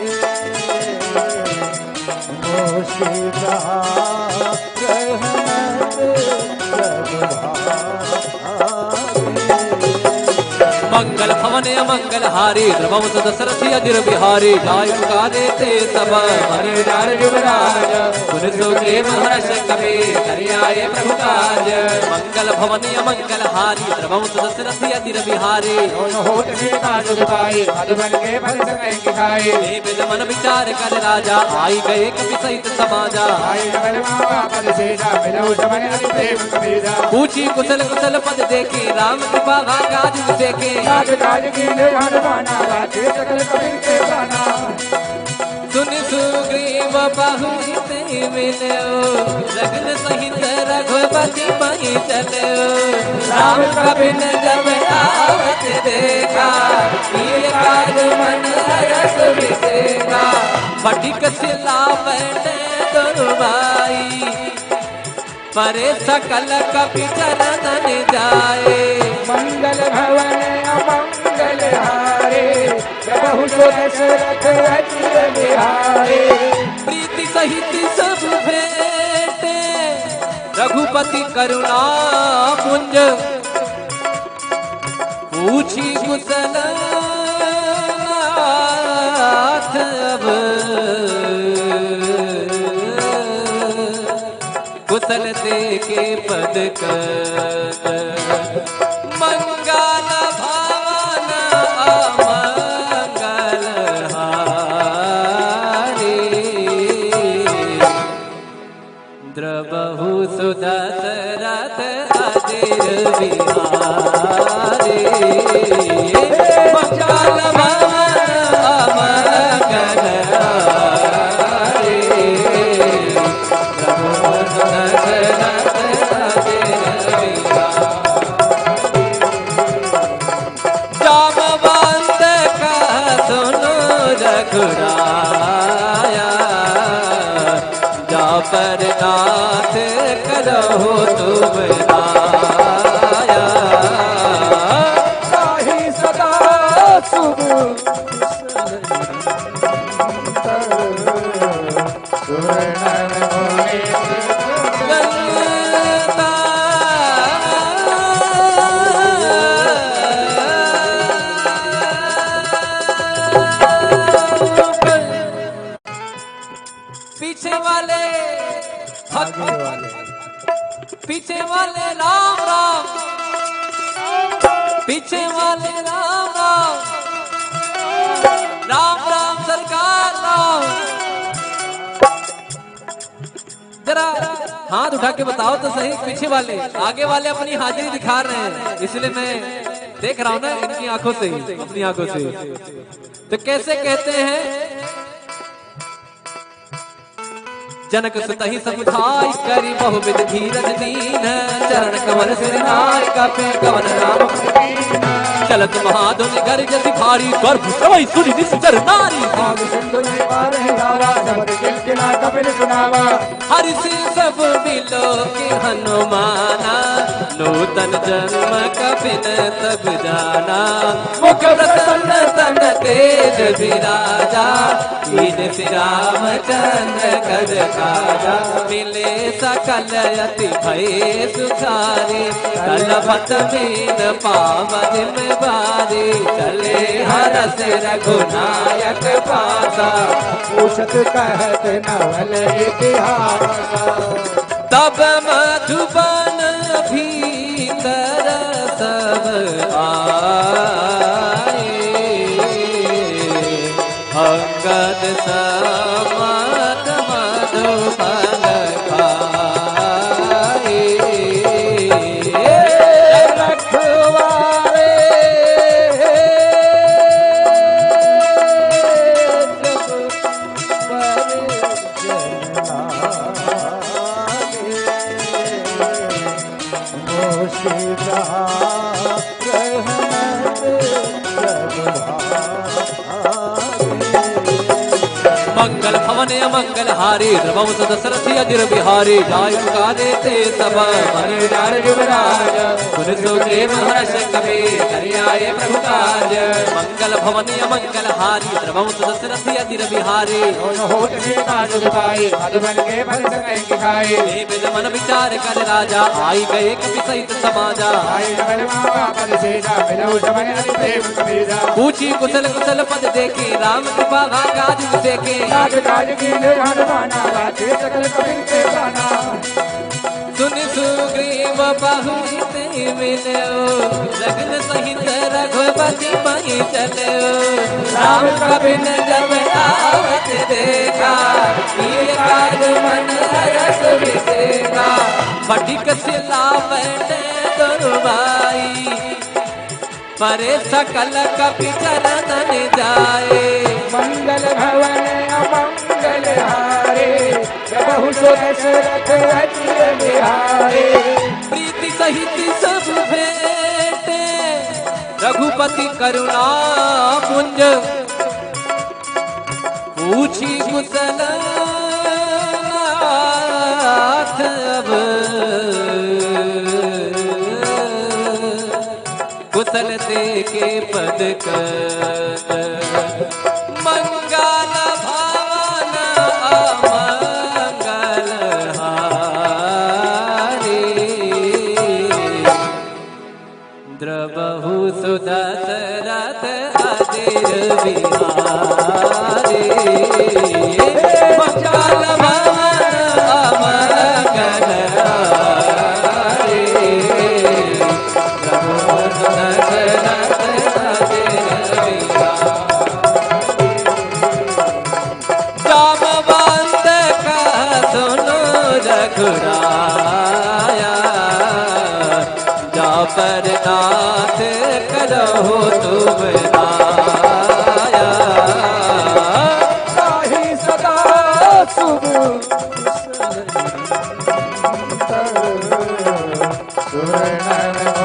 मंगल भवन मंगल हारी द्रवंस दशरथी अजिर बिहारी जाय पुकारे ते सब मनोहर युवराज सुन सुखे महर्ष कपि करियाए प्रभु काज मंगल भवन मंगल हारी द्रवंस दशरथी अजिर बिहारी दोनों होत सीता जुगताई मधुबन के फल सके खाए देव मन विचार कर राजा आई गए कपि सहित समाजा आई नगल मावा पद शेषा मिलो समय हरि प्रेम कबीरा पूछी कुशल कुशल पद देखे राम कृपा भागाज देखे राज काज की हनुमाना राजे सकल कबीर के प्राणा सुन सुग्रीव बहुरी ते मिलो लगन सहित रघुपति मही चलो राम कबिन जब आवत देखा ये काज मन हरस विसेखा फटिक सिला बैठे दुर्बाई परे सकल कपि चरण जाए मंगल भवन अमंगल हारे प्रभु जो दशरथ अजिर बिहारे प्रीति सहित सब भेटे रघुपति करुणा पुंज पूछी कुशल नाथ अब कुशल देखे पद मंगल भावन अमंगल हारे द्रवहु सुदशरथ अजिर बिहारी मंगल भावन अमंगल पर नाथ करो तुम आया साही सदा शुभ पीछे वाले पीछे वाले राम राम पीछे वाले राम राम राम राम सरकार राम जरा हाथ उठा के बताओ तो सही पीछे वाले आगे वाले अपनी हाजिरी दिखा रहे हैं इसलिए मैं देख रहा हूं ना इनकी आंखों से अपनी आंखों से तो कैसे कहते हैं जनक सुतहि समुधाय करी बहुविध धीरज दीन चरण कमल सिर नाय कपे कवन नाम चलत महाधुनि गर्जति भारी गर्भ सवै सुनि निश्चर नारी भाग सिंधु ने पार है धारा शब्द किलकिला कपिल सुनावा हरि से सब मिलो के हनुमाना नूतन जन्म कपिल तब जाना मुख प्रसन्न तन तेज विराजा कीन श्री रामचंद्र कज काजा मिले सकल अति भय सुखारी कल भत मीन पावन में बारी चले हरस रघुनायक पासा पूछत कहत नवल इतिहास तब मधुबन भीतर सब आए अंगद समत मधुबन खाए रखवारे हारी रघुवंश दशरथ अजिर बिहारी जाय पुकारे ते सब मन डार युवराज सुन सुखे महर्ष कपि करियाए प्रभु काज मंगल भवन अमंगल हारी रघुवंश दशरथ अजिर बिहारी विद मन विचार कर राजा आई गए कपि सहित समाजा पूछी कुशल कुशल पद देखे राम कृपा भागाज देखे सुन सुग्रीव बहुते मिलो लगन सहित रघुपति पहि चलो राम कबिन जब आवत देखा ये काज मन हरस विसेखा फटिक सिला बैठे दुर्बाई परे सकल कपि चरणन जाए मंगल भवन अमंगल हारे प्रभु दशरथ अजिर बिहारे प्रीति सहित सब भेटे रघुपति करुणा पुंज पूछी कुशल नाथ अब कुशल के पद मंगल भावन अमंगल हारी द्रवहु सुदशरथ अजिर बिहारी मंगल भावन अमंगल हारी जामवंत का सुनो रघुराया जा पर नाथ करो तुम आया साहि सदा शुभ सुर